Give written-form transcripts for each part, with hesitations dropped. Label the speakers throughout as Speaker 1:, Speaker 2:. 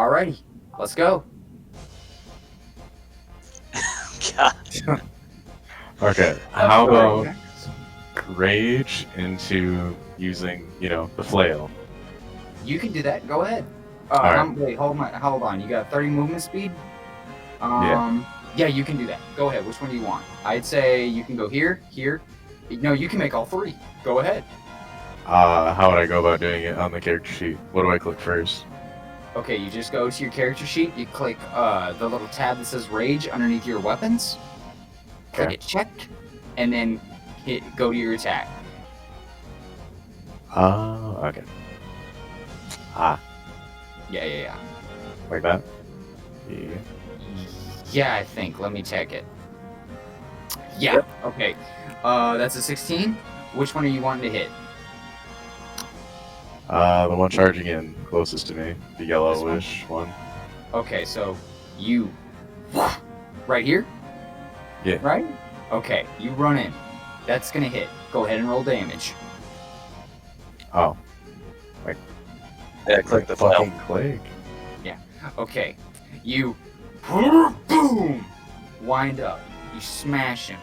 Speaker 1: Alrighty, let's go.
Speaker 2: God.
Speaker 3: Okay, how about rage into using, the flail?
Speaker 1: You can do that. Go ahead.
Speaker 3: Alright.
Speaker 1: Wait, hold on. You got 30 movement speed?
Speaker 3: Yeah.
Speaker 1: Yeah, you can do that. Go ahead. Which one do you want? I'd say you can go here. No, you can make all three. Go ahead.
Speaker 3: How would I go about doing it on the character sheet? What do I click first?
Speaker 1: Okay, you just go to your character sheet. You click the little tab that says Rage underneath your weapons. Click it checked, and then go to your attack.
Speaker 3: Okay.
Speaker 1: Yeah.
Speaker 3: Like that? Yeah.
Speaker 1: Yeah, I think. Let me check it. Yeah. Yep. Okay. That's a 16. Which one are you wanting to hit?
Speaker 3: The one charging in closest to me. The yellowish one.
Speaker 1: Okay, so you... Right here?
Speaker 3: Yeah.
Speaker 1: Right? Okay, you run in. That's gonna hit. Go ahead and roll damage.
Speaker 3: Oh. Like...
Speaker 2: Yeah, click the
Speaker 3: fucking
Speaker 2: file.
Speaker 3: click.
Speaker 1: Yeah. Okay. You... Boom! Wind up. You smash him.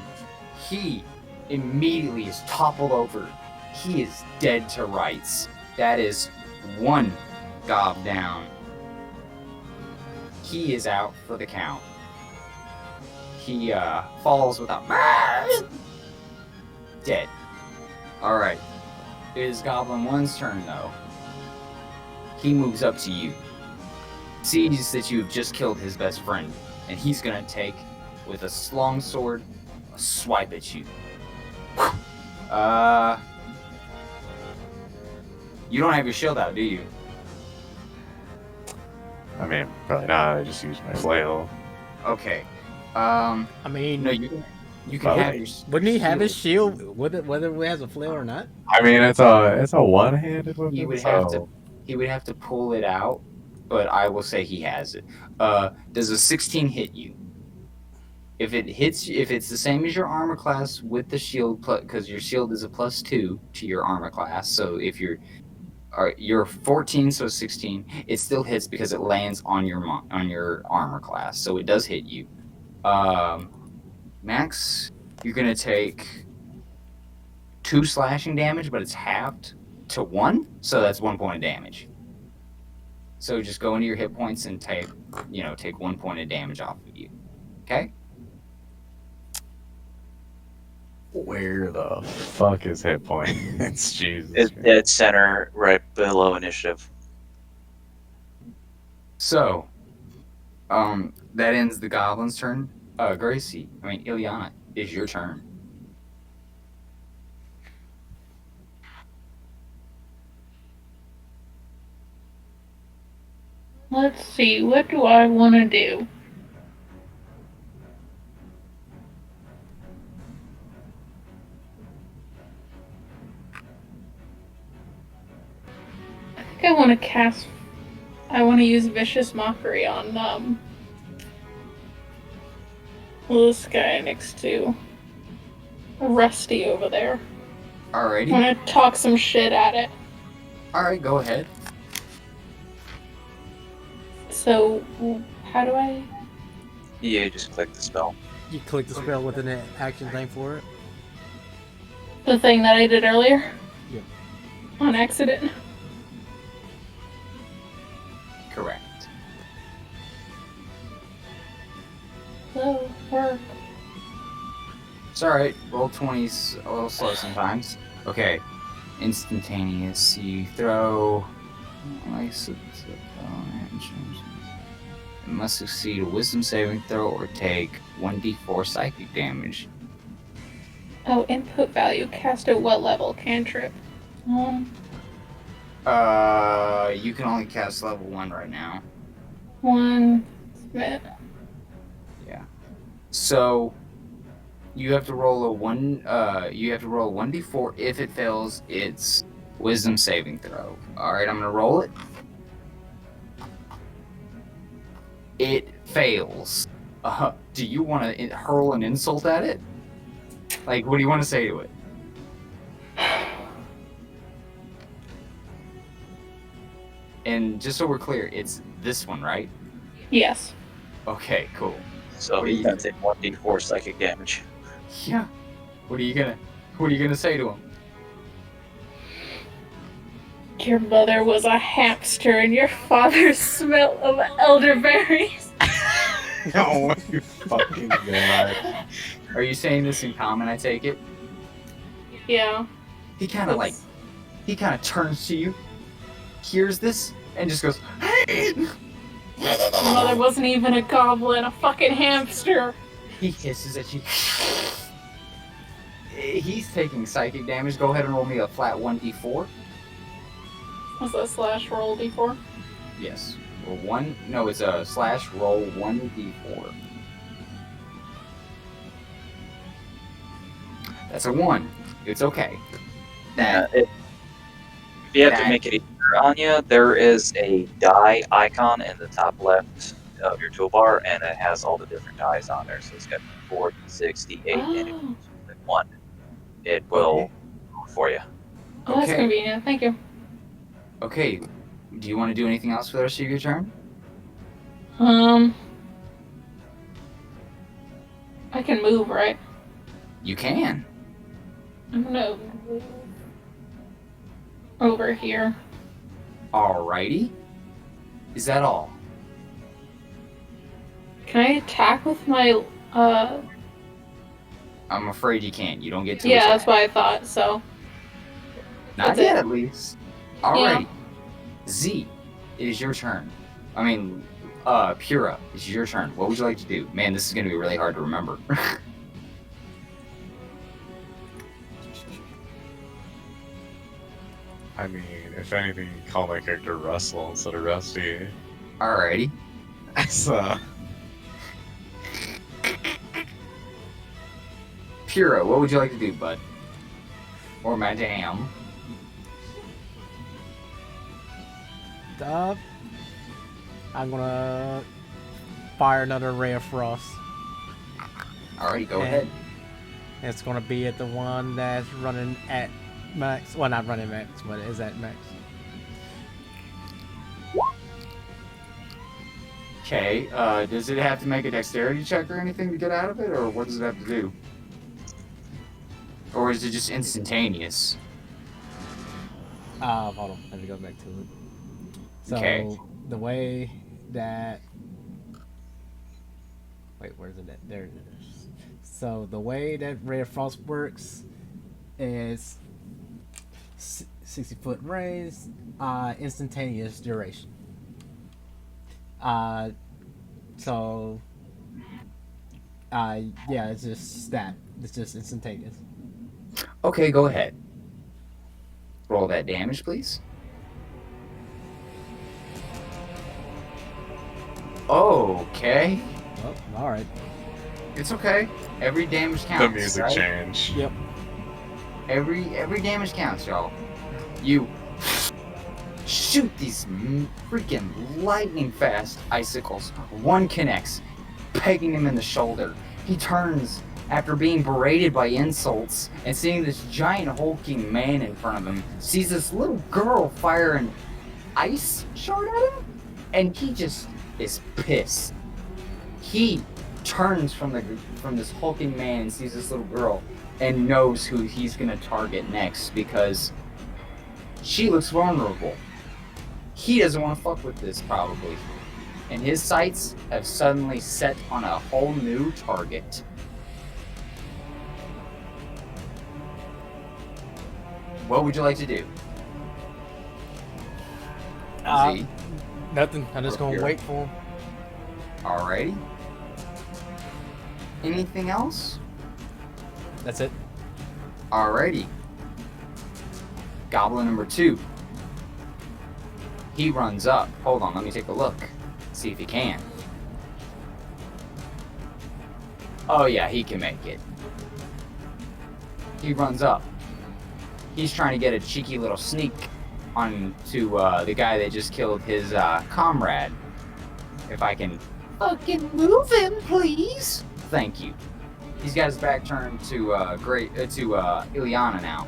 Speaker 1: He immediately is toppled over. He is dead to rights. That is one gob down. He is out for the count. He falls without... Dead. Alright. It is Goblin 1's turn though. He moves up to you. Sees that you have just killed his best friend. And he's gonna take, with a long sword, a swipe at you. You don't have your shield out, do you?
Speaker 3: I mean, probably not. I just use my flail.
Speaker 1: Okay.
Speaker 4: I mean,
Speaker 1: No, you can have your.
Speaker 4: Wouldn't he have his shield whether he has a flail or not?
Speaker 3: I mean, it's a one-handed weapon.
Speaker 1: He would
Speaker 3: so...
Speaker 1: have to pull it out, but I will say he has it. Does a 16 hit you? If it hits, if it's the same as your armor class with the shield, because your shield is a +2 to your armor class. So if you're 14, so 16, it still hits because it lands on your armor class. So it does hit you. Max, you're gonna take 2 slashing damage, but it's halved to 1, so that's 1 point of damage. So just go into your hit points and take 1 point of damage off of you. Okay?
Speaker 3: Where the fuck is hit points? Jesus.
Speaker 2: It's dead center, right below initiative.
Speaker 1: So, that ends the goblin's turn. Ilyana, is your turn.
Speaker 5: Let's see, what do I want to do? I think I want to use Vicious Mockery on, this guy next to Rusty over there.
Speaker 1: Alrighty.
Speaker 5: I want to talk some shit at it.
Speaker 1: Alright, go ahead.
Speaker 5: So, how do I...
Speaker 2: You just click the spell.
Speaker 4: You click the spell with an action thing for it.
Speaker 5: The thing that I did earlier?
Speaker 4: Yeah.
Speaker 5: On accident?
Speaker 1: Correct.
Speaker 5: So, work.
Speaker 1: It's alright. Roll 20's a little slow sometimes. Okay. Instantaneous. You throw... It must succeed a wisdom saving throw or take 1d4 psychic damage.
Speaker 5: Oh, input value. Cast at what level? Cantrip.
Speaker 1: You can only cast level 1 right now.
Speaker 5: 1 Smith.
Speaker 1: Yeah. So you have to roll a 1d4. If it fails, it's wisdom saving throw. Alright, I'm gonna roll it. It fails. Do you want to hurl an insult at it? Like, what do you want to say to it? And just so we're clear, it's this one, right?
Speaker 5: Yes.
Speaker 1: Okay, cool.
Speaker 2: So
Speaker 1: What are
Speaker 2: he's
Speaker 1: you
Speaker 2: gonna take 1d4 psychic damage.
Speaker 1: Yeah. What are you gonna say to him?
Speaker 5: Your mother was a hamster and your father smelled of elderberries.
Speaker 3: Oh my fucking god.
Speaker 1: Are you saying this in common, I take it?
Speaker 5: Yeah.
Speaker 1: He kind of turns to you, hears this, and just goes, "Hey!"
Speaker 5: Your mother wasn't even a goblin, a fucking hamster.
Speaker 1: He hisses at you. He's taking psychic damage. Go ahead and roll me a flat 1d4.
Speaker 5: Was that slash roll d4?
Speaker 1: Yes. Roll one. No, it's a slash roll 1d4. That's a 1. It's okay.
Speaker 2: If you have to make it easier on you, there is a die icon in the top left of your toolbar, and it has all the different dies on there. So it's got 4, 6, 8, and if you choose 1, it will roll for you.
Speaker 5: Oh, that's
Speaker 1: Okay.
Speaker 5: convenient. Thank you.
Speaker 1: Okay. Do you want to do anything else for the rest of your turn?
Speaker 5: I can move, right?
Speaker 1: You can.
Speaker 5: I'm gonna move over here.
Speaker 1: Alrighty. Is that all?
Speaker 5: Can I attack with my,
Speaker 1: I'm afraid you can't. You don't get to
Speaker 5: yeah,
Speaker 1: attack.
Speaker 5: that's what I thought, so.
Speaker 1: Not
Speaker 5: That's
Speaker 1: yet,
Speaker 5: it.
Speaker 1: at least. Alrighty. Z, it is your turn. I mean, Pura, it's your turn. What would you like to do? Man, this is going to be really hard to remember.
Speaker 3: I mean, if anything, call my character Russell instead of Rusty.
Speaker 1: Alrighty.
Speaker 3: So,
Speaker 1: Pura, what would you like to do, bud? Or madame?
Speaker 4: I'm gonna fire another ray of frost.
Speaker 1: Alrighty, go
Speaker 4: Okay.
Speaker 1: ahead.
Speaker 4: It's gonna be at the one that's running at max. Well, not running max, but is at max.
Speaker 1: Okay, does it have to make a dexterity check or anything to get out of it, or what does it have to do? Or is it just instantaneous?
Speaker 4: Hold on. Let me go back to it. So
Speaker 1: Okay.
Speaker 4: the way that where's it at? There it is. So the way that Ray of Frost works is 60-foot range, instantaneous duration. So yeah, it's just that. It's just instantaneous.
Speaker 1: Okay, go ahead. Roll that damage, please. Okay.
Speaker 4: Oh, all right.
Speaker 1: It's okay. Every damage counts.
Speaker 3: the music
Speaker 1: right?
Speaker 3: change.
Speaker 4: Yep.
Speaker 1: Every damage counts, y'all. You shoot these freaking lightning fast icicles. One connects, pegging him in the shoulder. He turns after being berated by insults and seeing this giant hulking man in front of him, sees this little girl fire an ice shard at him, and he just is pissed. He turns from this hulking man and sees this little girl and knows who he's gonna target next because she looks vulnerable. He doesn't want to fuck with this probably, and his sights have suddenly set on a whole new target. What would you like to do? Z?
Speaker 4: Nothing. I'm just gonna
Speaker 1: Here.
Speaker 4: wait for him.
Speaker 1: Alrighty. Anything else?
Speaker 4: That's it.
Speaker 1: Alrighty. Goblin number 2. He runs up. Hold on, let me take a look. See if he can. Oh yeah, he can make it. He runs up. He's trying to get a cheeky little sneak onto the guy that just killed his comrade. If I can fucking move him, please. Thank you. He's got his back turned to Ilyana now.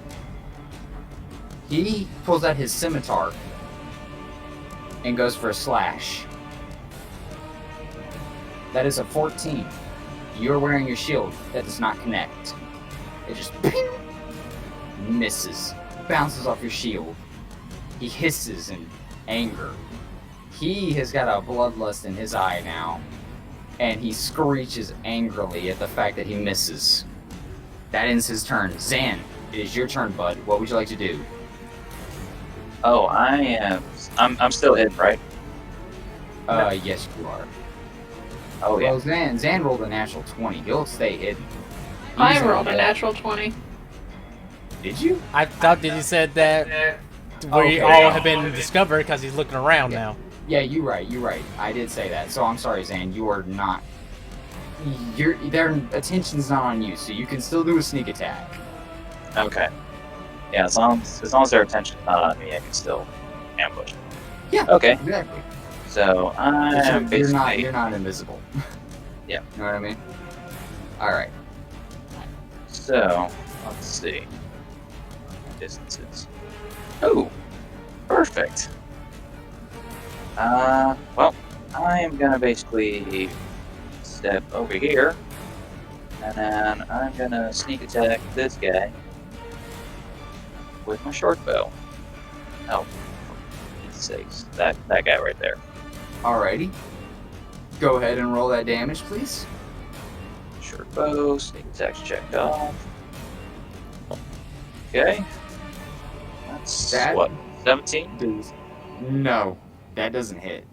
Speaker 1: He pulls out his scimitar and goes for a slash. That is a 14. You're wearing your shield. That does not connect. It just ping, misses, bounces off your shield. He hisses in anger. He has got a bloodlust in his eye now, and he screeches angrily at the fact that he misses. That ends his turn. Zan, it is your turn, bud. What would you like to do?
Speaker 2: Oh, I'm still hidden, right?
Speaker 1: Yes, you are.
Speaker 2: Oh yeah.
Speaker 1: Well, Zan rolled a natural 20. He'll stay hidden.
Speaker 5: I
Speaker 1: He's
Speaker 5: rolled a
Speaker 1: dead.
Speaker 5: natural 20.
Speaker 1: Did you?
Speaker 4: I thought that you said that we
Speaker 1: Okay.
Speaker 4: all have been discovered because he's looking around now.
Speaker 1: Yeah, you're right. I did say that. So I'm sorry, Zan. You are not. Their attention's not on you, so you can still do a sneak attack.
Speaker 2: Okay. Yeah, as long as their attention's not on me, I can still ambush.
Speaker 1: Yeah.
Speaker 2: Okay.
Speaker 1: Exactly.
Speaker 2: So I'm
Speaker 1: You're
Speaker 2: basically
Speaker 1: not invisible.
Speaker 2: Yeah.
Speaker 1: You know what I mean? All right.
Speaker 2: So let's see. Distances. Oh, perfect. Well, I am gonna basically step over here, and then I'm gonna sneak attack this guy with my short bow. Oh, for Pete's sakes, that guy right there.
Speaker 1: Alrighty. Go ahead and roll that damage, please.
Speaker 2: Short bow, sneak attack's checked off. Okay. That's
Speaker 1: That-
Speaker 2: what, 17?
Speaker 1: No, that doesn't hit.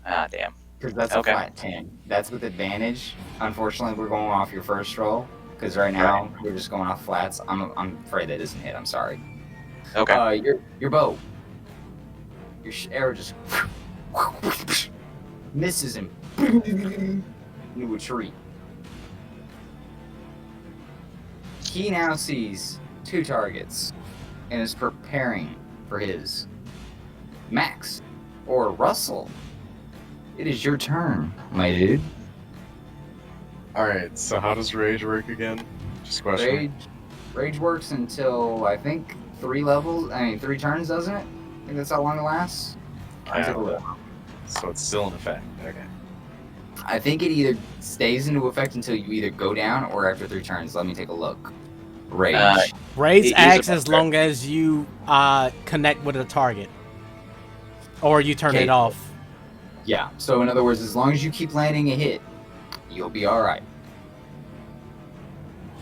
Speaker 2: Ah, damn.
Speaker 1: Because that's
Speaker 2: Okay.
Speaker 1: a flat 10. That's with advantage. Unfortunately, we're going off your first roll. Because right now, we're just going off flats. I'm afraid that doesn't hit. I'm sorry.
Speaker 2: Okay.
Speaker 1: Your bow. Your arrow just misses him into a tree. He now sees 2 targets and is preparing for his. Max or Russell, it is your turn, my dude.
Speaker 3: Alright, so how does rage work again? Just a question.
Speaker 1: Rage works until I think 3 turns, doesn't it? I think that's how long it lasts.
Speaker 3: Yeah, so it's still in effect. Okay.
Speaker 1: I think it either stays into effect until you either go down or after 3 turns. Let me take a look. Rage.
Speaker 4: Raids
Speaker 2: He's
Speaker 4: acts
Speaker 2: a
Speaker 4: as long as you connect with a target. Or you turn
Speaker 1: Okay.
Speaker 4: it off.
Speaker 1: Yeah, so in other words, as long as you keep landing a hit, you'll be alright.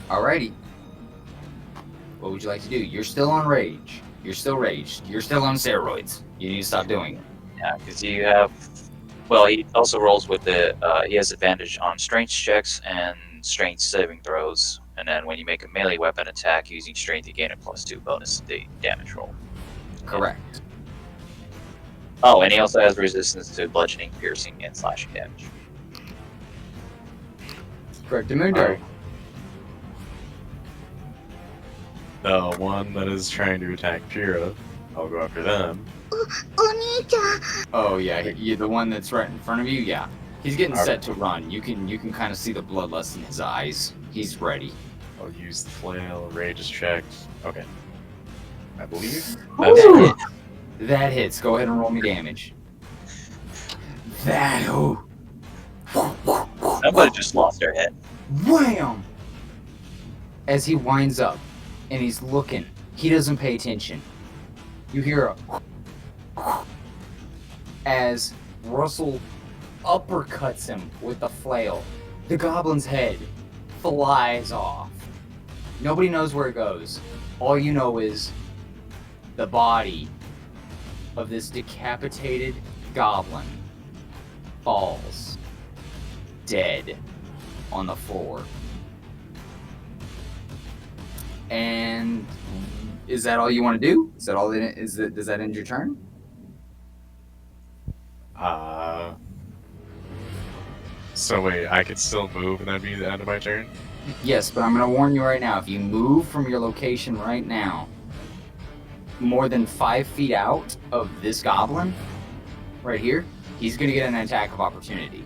Speaker 1: Alrighty. What would you like to do? You're still on rage. You're still raged. You're still on steroids. You need to stop doing it.
Speaker 2: Yeah, because you have. Well, he also rolls with the. He has advantage on strength checks and strength saving throws. And then when you make a melee weapon attack using strength, you gain a +2 bonus to the damage roll.
Speaker 1: Correct.
Speaker 2: Oh, and he also has resistance to bludgeoning, piercing, and slashing damage.
Speaker 1: Correct. Mundo.
Speaker 3: Alright. The one that is trying to attack Pura, I'll go after them.
Speaker 1: Oh yeah, the one that's right in front of you. Yeah, he's getting
Speaker 3: Alright.
Speaker 1: set to run. You can kind of see the bloodlust in his eyes. He's ready.
Speaker 3: I'll use the flail, rage is checked. Okay. I believe
Speaker 1: That
Speaker 3: that's
Speaker 1: hits. That hits. Go ahead and roll me damage. That
Speaker 2: Somebody just lost their head.
Speaker 1: wham! As he winds up and he's looking, he doesn't pay attention. You hear a as Russell uppercuts him with the flail. The goblin's head flies off. Nobody knows where it goes. All you know is the body of this decapitated goblin falls dead on the floor. And is that all you want to do? Is that all? Does that end your turn?
Speaker 3: So wait, I could still move and that'd be the end of my turn?
Speaker 1: Yes, but I'm going to warn you right now. If you move from your location right now, more than 5 feet out of this goblin, right here, he's going to get an attack of opportunity.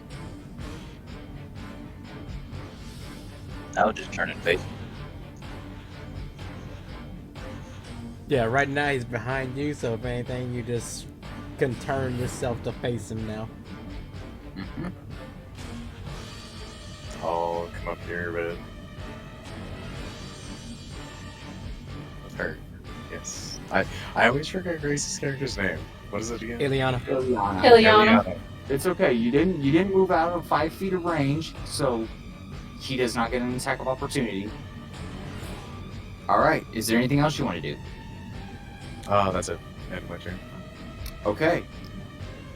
Speaker 2: I'll just turn and face.
Speaker 4: Yeah, right now he's behind you, so if anything, you just can turn yourself to face him now.
Speaker 1: Mhm.
Speaker 3: I'll come up here, but yes. I always forget Grace's character's name. What is it again?
Speaker 4: Ilyana.
Speaker 5: Ilyana.
Speaker 1: It's okay. You didn't move out of 5 feet of range, so he does not get an attack of opportunity. All right. Is there anything else you want to do?
Speaker 3: That's it. End my turn.
Speaker 1: Okay.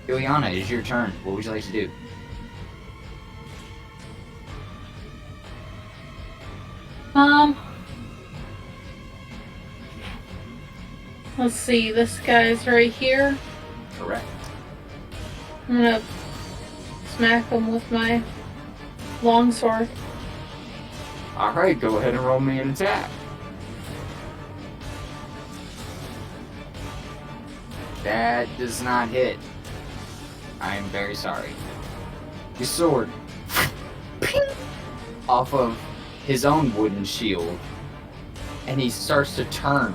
Speaker 1: Ilyana, it is your turn. What would you like to do?
Speaker 5: Let's see. This guy's right here.
Speaker 1: Correct.
Speaker 5: I'm gonna smack him with my longsword.
Speaker 1: All right. Go ahead and roll me an attack. That does not hit. I am very sorry. Your sword ping, off of his own wooden shield, and he starts to turn.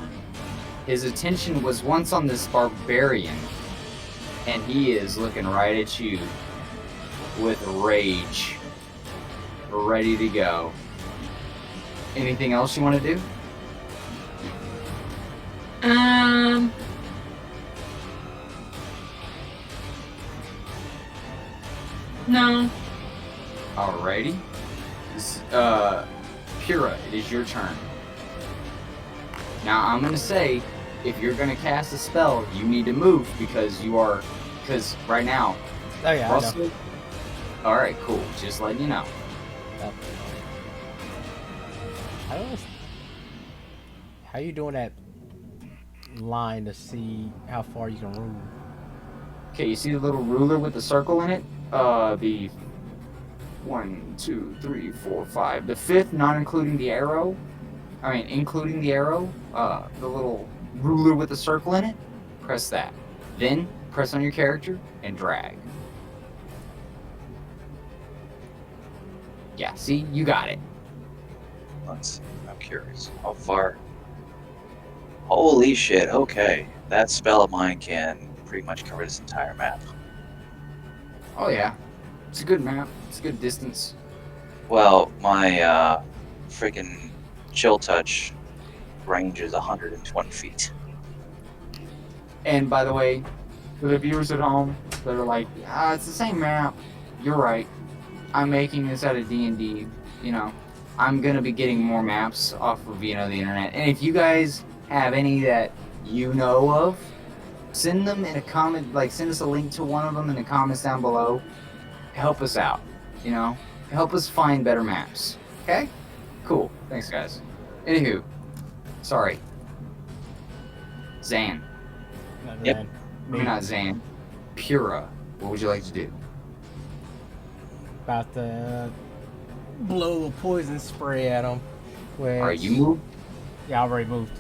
Speaker 1: His attention was once on this barbarian, and he is looking right at you with rage, ready to go. Anything else you want to do?
Speaker 5: No.
Speaker 1: Alrighty. Pura, it is your turn. Now I'm gonna say, if you're gonna cast a spell, you need to move because right now,
Speaker 4: Oh yeah, I know.
Speaker 1: Russell. Alright, cool. Just letting you know.
Speaker 4: How you doing that line to see how far you can move?
Speaker 1: Okay, you see the little ruler with the circle in it? The 1, 2, 3, 4, 5. The 5th, not including the arrow. Including the arrow. The little ruler with the circle in it. Press that. Then press on your character and drag. Yeah, see, you got it.
Speaker 2: Let's see. I'm curious. How far? Holy shit, okay. That spell of mine can pretty much cover this entire map.
Speaker 1: Oh yeah, it's a good map. It's a good distance.
Speaker 2: Well, my freaking chill touch range is 120 feet.
Speaker 1: And by the way, for the viewers at home that are like, it's the same map. You're right. I'm making this out of D&D. You know, I'm gonna be getting more maps off of the internet. And if you guys have any that you know of, send them in a comment. Like, send us a link to one of them in the comments down below. Help us out. You know, help us find better maps. Okay? Cool. Thanks, guys. Anywho, sorry. Zan.
Speaker 2: Yep.
Speaker 1: Not Zan. Pura. What would you like to do?
Speaker 4: About to blow a poison spray at him.
Speaker 1: Alright, you moved?
Speaker 4: Yeah, I already moved.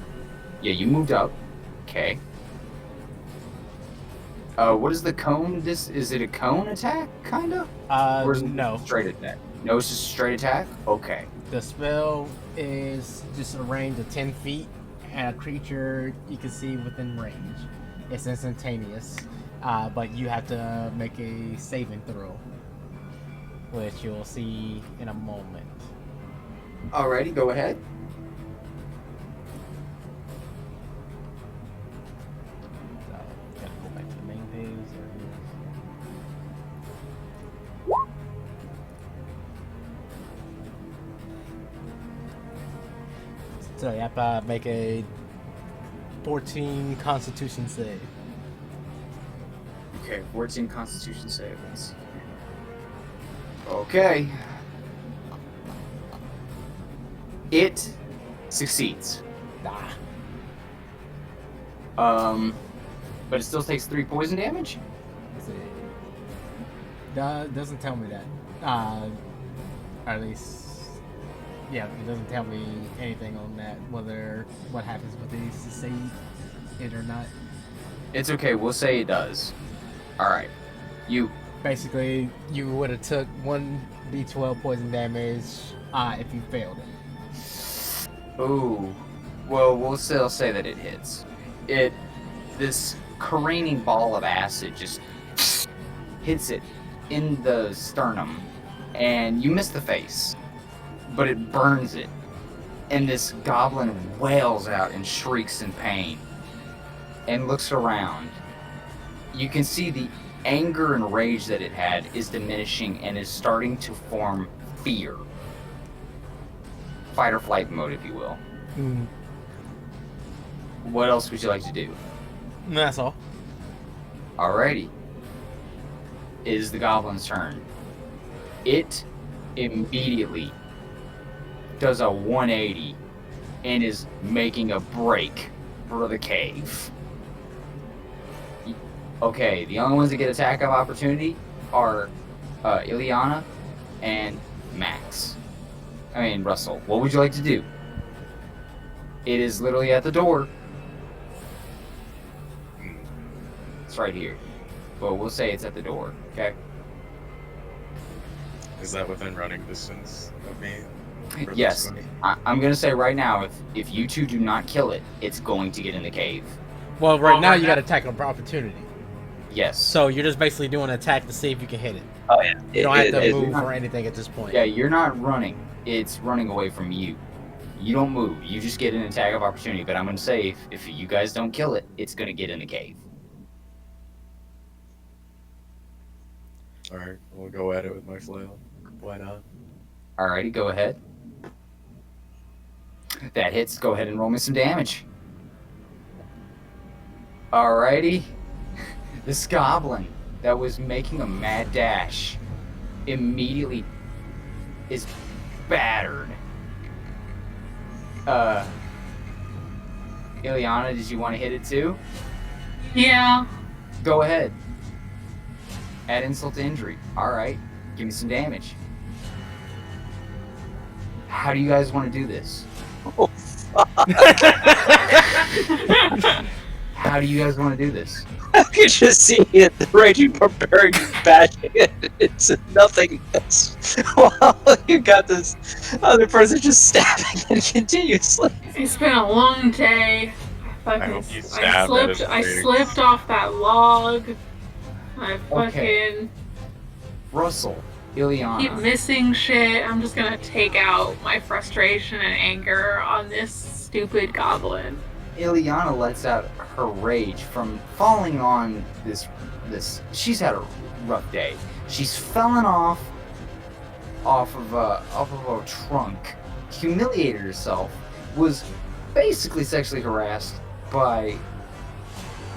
Speaker 1: Yeah, you moved up. Okay. What is the cone? Is it a cone attack, kinda? Or is it
Speaker 4: No.
Speaker 1: straight attack? No, it's just a straight attack? Okay.
Speaker 4: The spell is just a range of 10 feet, and a creature you can see within range. It's instantaneous, but you have to make a saving throw, which you'll see in a moment.
Speaker 1: Alrighty, go ahead.
Speaker 4: So, gotta go back to the main page. So you have to make a 14 Constitution save.
Speaker 1: Okay, 14 Constitution save. Let's see. Okay. It succeeds. But it still takes 3 poison damage?
Speaker 4: Let's see. Doesn't tell me that. Or at least, yeah, it doesn't tell me anything on that, what happens with these to say it or not.
Speaker 1: It's okay, we'll say it does. Alright. You.
Speaker 4: Basically, you would have took 1d12 poison damage if you failed it.
Speaker 1: Ooh. Well, we'll still say that it hits. This careening ball of acid just hits it in the sternum, and you miss the face, but it burns it. And this goblin wails out and shrieks in pain and looks around. You can see the anger and rage that it had is diminishing and is starting to form fear. Fight or flight mode, if you will. What else would you like to do?
Speaker 4: That's all.
Speaker 1: Alrighty. It is the goblin's turn. It immediately does a 180 and is making a break for the cave. Okay, the only ones that get attack of opportunity are Ilyana and Russell. What would you like to do? It is literally at the door. It's right here. But we'll say it's at the door, okay?
Speaker 3: Is that within running distance of me? For
Speaker 1: Yes.
Speaker 3: this one?
Speaker 1: I'm going to say right now, if you two do not kill it, it's going to get in the cave.
Speaker 4: Well, right now you got attack of opportunity.
Speaker 1: Yes.
Speaker 4: So you're just basically doing an attack to see if you can hit it.
Speaker 2: Oh yeah.
Speaker 4: You don't have to
Speaker 2: It-
Speaker 4: move or anything at this point.
Speaker 1: Yeah, you're not running. It's running away from you. You don't move. You just get an attack of opportunity. But I'm going to say, if you guys don't kill it, it's going to get in the cave.
Speaker 3: Alright, we'll go at it with my flail. Why not?
Speaker 1: Alrighty, go ahead. That hits. Go ahead and roll me some damage. Alrighty. This goblin that was making a mad dash immediately is battered. Ilyana, did you want to hit it too?
Speaker 5: Yeah.
Speaker 1: Go ahead. Add insult to injury. Alright. Give me some damage. How do you guys want to do this?
Speaker 2: Oh,
Speaker 1: How do you guys want to do this?
Speaker 2: I can just see it, the raging barbarian bashing it. It's nothing. While you got this other person just stabbing it continuously.
Speaker 5: It's been a long day.
Speaker 3: I hope you stab
Speaker 5: I slipped off that log. I fucking
Speaker 1: Okay. Russell,
Speaker 5: keep
Speaker 1: Ilyana.
Speaker 5: missing shit. I'm just gonna take out my frustration and anger on this stupid goblin.
Speaker 1: Ilyana lets out her rage from falling on this. She's had a rough day. She's fallen off of a trunk, humiliated herself, was basically sexually harassed by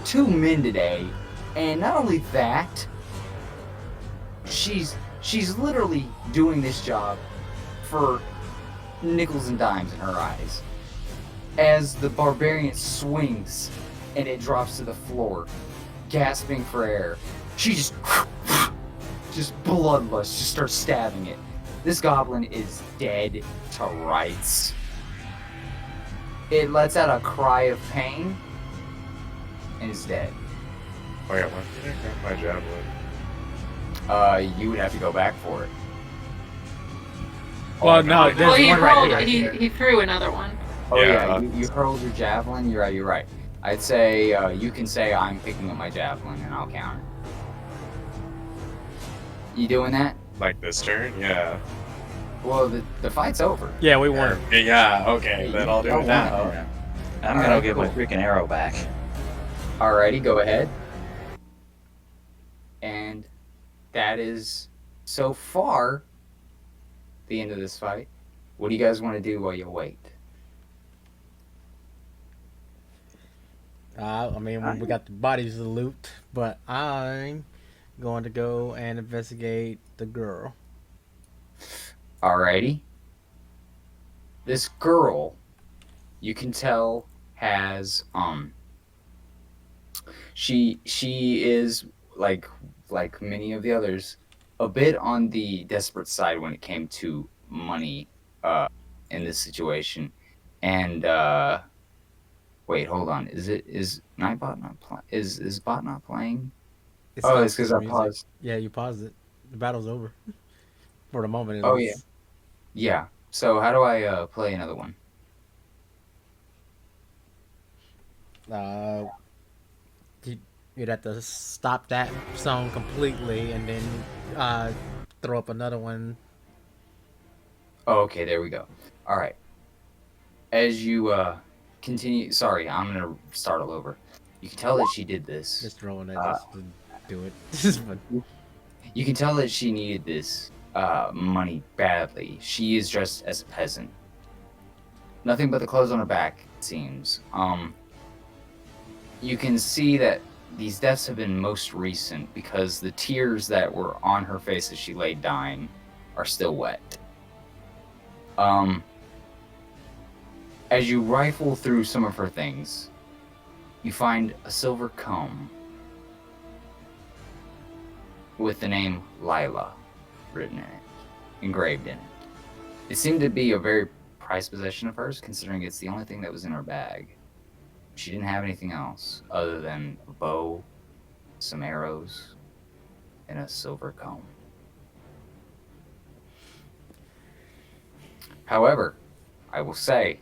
Speaker 1: 2 men today, and not only that, she's literally doing this job for nickels and dimes in her eyes. As the barbarian swings and it drops to the floor, gasping for air, she just bloodlust, just starts stabbing it. This goblin is dead to rights. It lets out a cry of pain and is dead.
Speaker 3: Oh yeah, why did I grab my javelin?
Speaker 1: You would have to go back for it.
Speaker 4: Well, no, there's
Speaker 5: Well, he
Speaker 4: one right
Speaker 5: rolled.
Speaker 4: here.
Speaker 5: He threw another one.
Speaker 1: Oh
Speaker 3: Yeah,
Speaker 1: yeah, you hurled your javelin. You're right. I'd say you can say I'm picking up my javelin and I'll counter. You doing that?
Speaker 3: Like this turn? Yeah.
Speaker 1: Well, the fight's over.
Speaker 4: Yeah, we won.
Speaker 3: Yeah, okay, then I'll do it now.
Speaker 2: I'm gonna get my freaking arrow back.
Speaker 1: Alrighty, go ahead. And that is so far the end of this fight. What do you guys want to do while you wait?
Speaker 4: I mean, we got the bodies to loot, but I'm going to go and investigate the girl.
Speaker 1: Alrighty. This girl, you can tell, has she is like many of the others, a bit on the desperate side when it came to money in this situation. And wait, hold on. Is Nightbot not playing? Is Bot not playing?
Speaker 4: It's
Speaker 1: Oh,
Speaker 4: not
Speaker 1: it's because I
Speaker 4: music.
Speaker 1: paused.
Speaker 4: Yeah, you paused it. The battle's over. For the moment, at
Speaker 1: Oh,
Speaker 4: least.
Speaker 1: Yeah. So how do I play another one?
Speaker 4: You'd have to stop that song completely and then throw up another one.
Speaker 1: Oh, okay, there we go. All right. As you continue, sorry, I'm gonna start all over. You can tell that she did this.
Speaker 4: Just throwing it
Speaker 1: Uh,
Speaker 4: just to do it. But
Speaker 1: You can tell that she needed this money badly. She is dressed as a peasant. Nothing but the clothes on her back, it seems. You can see that these deaths have been most recent because the tears that were on her face as she lay dying are still wet. As you rifle through some of her things, you find a silver comb with the name Lila written in it, engraved in it. It seemed to be a very prized possession of hers, considering it's the only thing that was in her bag. She didn't have anything else other than a bow, some arrows, and a silver comb. However, I will say,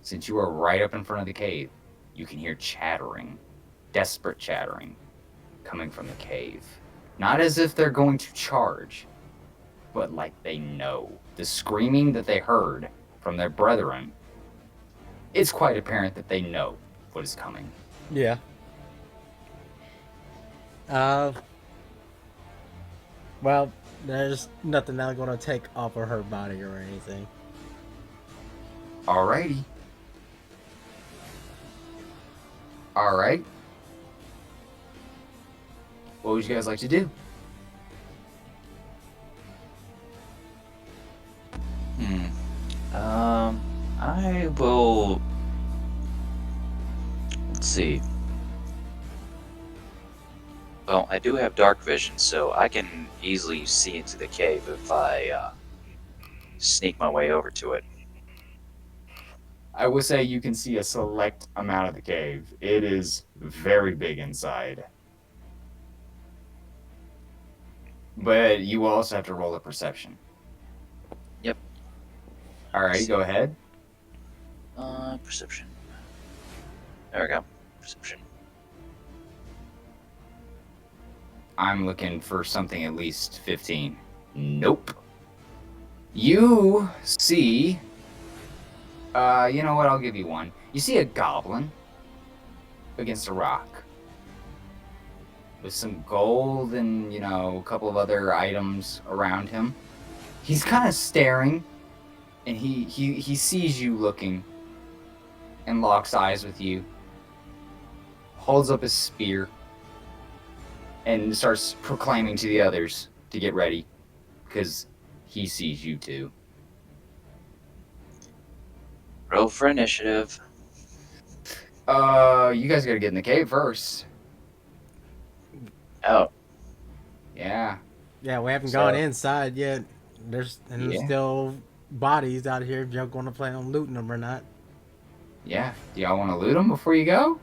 Speaker 1: since you are right up in front of the cave, you can hear chattering, desperate chattering, coming from the cave. Not as if they're going to charge, but like they know. The screaming that they heard from their brethren, it's quite apparent that they know what is coming.
Speaker 4: yeah. Well, there's nothing that's gonna take off of her body or anything.
Speaker 1: Alrighty. Alright. What would you guys like to do?
Speaker 2: I will. Let's see. Well, I do have dark vision, so I can easily see into the cave if I sneak my way over to it.
Speaker 1: I would say you can see a select amount of the cave. It is very big inside. But you will also have to roll a perception.
Speaker 2: Yep.
Speaker 1: Alright, go ahead.
Speaker 2: Perception. There we go. Perception.
Speaker 1: I'm looking for something at least 15. Nope. You see... you know what? I'll give you one. You see a goblin against a rock. With some gold and, you know, a couple of other items around him. He's kind of staring, and he sees you looking and locks eyes with you. Holds up his spear and starts proclaiming to the others to get ready because he sees you too.
Speaker 2: Roll for initiative.
Speaker 1: You guys gotta get in the cave first.
Speaker 2: Oh,
Speaker 1: Yeah.
Speaker 4: Yeah, we haven't
Speaker 1: So-
Speaker 4: gone inside yet. There's
Speaker 1: Yeah.
Speaker 4: still bodies out here if y'all gonna plan on looting them or not.
Speaker 1: Yeah. Do y'all want to loot them before you go?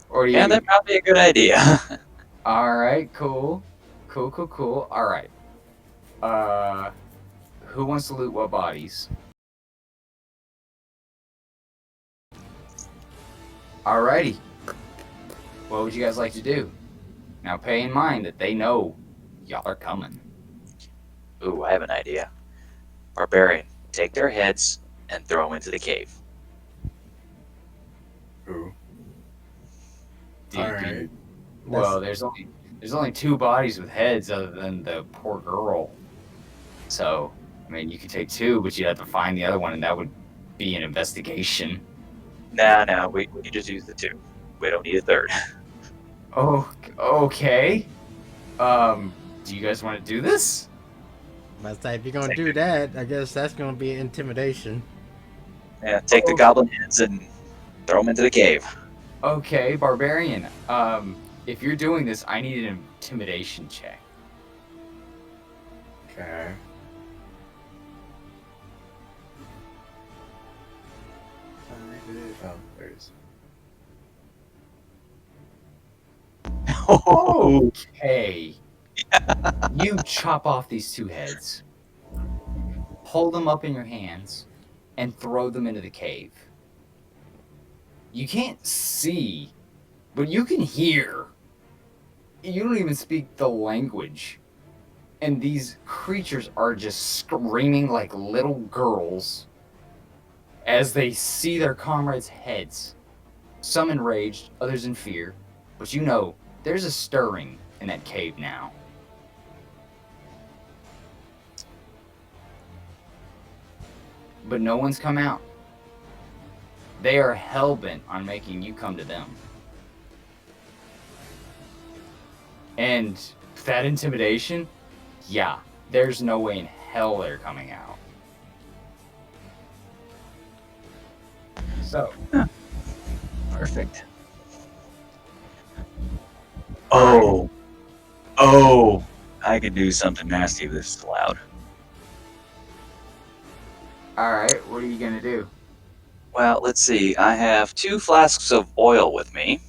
Speaker 1: Or do you...
Speaker 2: yeah, that'd probably be a good idea.
Speaker 1: Alright, cool. Cool. Alright. Who wants to loot what bodies? Alrighty. What would you guys like to do? Now pay in mind that they know y'all are coming.
Speaker 2: Ooh, I have an idea. Barbarian, take their heads and throw them into the cave.
Speaker 3: Who?
Speaker 1: DP. Well, there's only two bodies with heads other than the poor girl. So, I mean, you could take two, but you'd have to find the other one, and that would be an investigation.
Speaker 2: Nah, we can just use the two. We don't need a third.
Speaker 1: Oh, okay. Do you guys want to do this?
Speaker 4: But if you're gonna do that, I guess that's gonna be intimidation.
Speaker 2: Yeah, take the goblin heads and throw them into the cave.
Speaker 1: Okay, barbarian. If you're doing this, I need an intimidation check.
Speaker 3: Okay. Oh, there it is.
Speaker 1: Okay. You chop off these two heads, hold them up in your hands, and throw them into the cave. You can't see, but you can hear You don't even speak the language. And these creatures are just screaming like little girls as they see their comrades' heads. Some enraged, others in fear. But you know, there's a stirring in that cave now. But no one's come out. They are hell-bent on making you come to them. And that intimidation, yeah, there's no way in hell they're coming out. So.
Speaker 2: Perfect. Oh, I could do something nasty if this is loud.
Speaker 1: Alright, what are you gonna do?
Speaker 2: Well, let's see. I have 2 flasks of oil with me.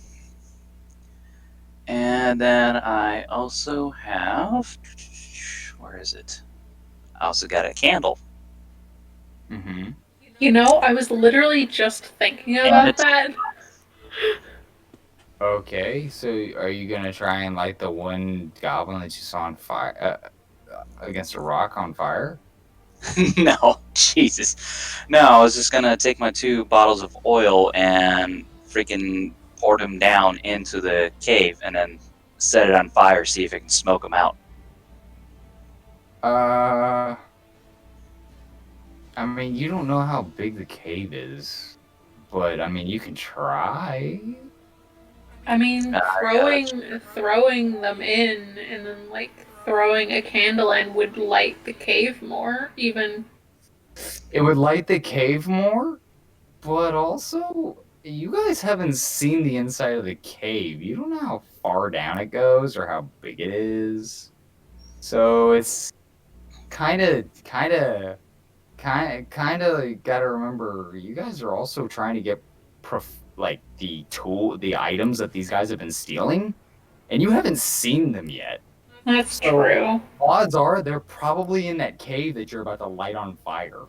Speaker 2: And then I also have... Where is it? I also got a candle.
Speaker 1: Mm-hmm.
Speaker 5: You know, I was literally just thinking about that.
Speaker 1: Okay, so are you gonna try and light the one goblin that you saw on fire against a rock on fire?
Speaker 2: No, Jesus. No, I was just gonna take my 2 bottles of oil and freaking pour them down into the cave and then set it on fire, see if it can smoke them out.
Speaker 1: I mean, you don't know how big the cave is, but I mean, you can try.
Speaker 5: I mean, throwing them in and then like throwing a candle in would light the cave more, even.
Speaker 1: It would light the cave more, but also, you guys haven't seen the inside of the cave. You don't know how far down it goes or how big it is. So it's kind of gotta remember, you guys are also trying to get the items that these guys have been stealing, and you haven't seen them yet.
Speaker 5: That's true.
Speaker 1: Odds are they're probably in that cave that you're about to light on fire.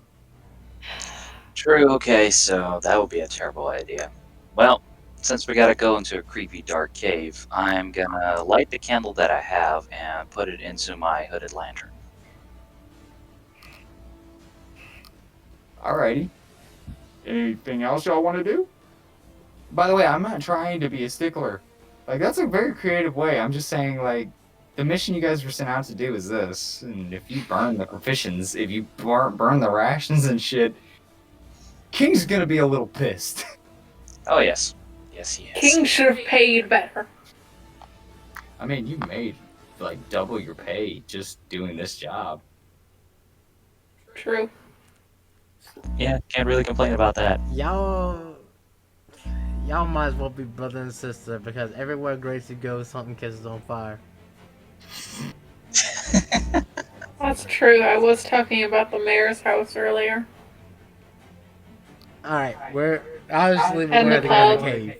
Speaker 2: True, okay, so that would be a terrible idea. Well, since we gotta go into a creepy dark cave, I'm gonna light the candle that I have and put it into my hooded lantern.
Speaker 1: Alrighty. Anything else y'all want to do? By the way, I'm not trying to be a stickler. Like, that's a very creative way. I'm just saying, like, the mission you guys were sent out to do is this. And if you burn the provisions, if you burn the rations and shit, King's gonna be a little pissed.
Speaker 2: Oh, yes. Yes, he is.
Speaker 5: King should have paid better.
Speaker 1: I mean, you made, like, double your pay just doing this job.
Speaker 5: True.
Speaker 2: Yeah, can't really complain about that.
Speaker 4: Y'all might as well be brother and sister because everywhere Gracie goes, something catches on fire.
Speaker 5: That's true. I was talking about the mayor's house earlier.
Speaker 4: Alright, obviously we're
Speaker 5: And
Speaker 4: going
Speaker 5: the
Speaker 4: to go in
Speaker 5: pub.
Speaker 4: the cave.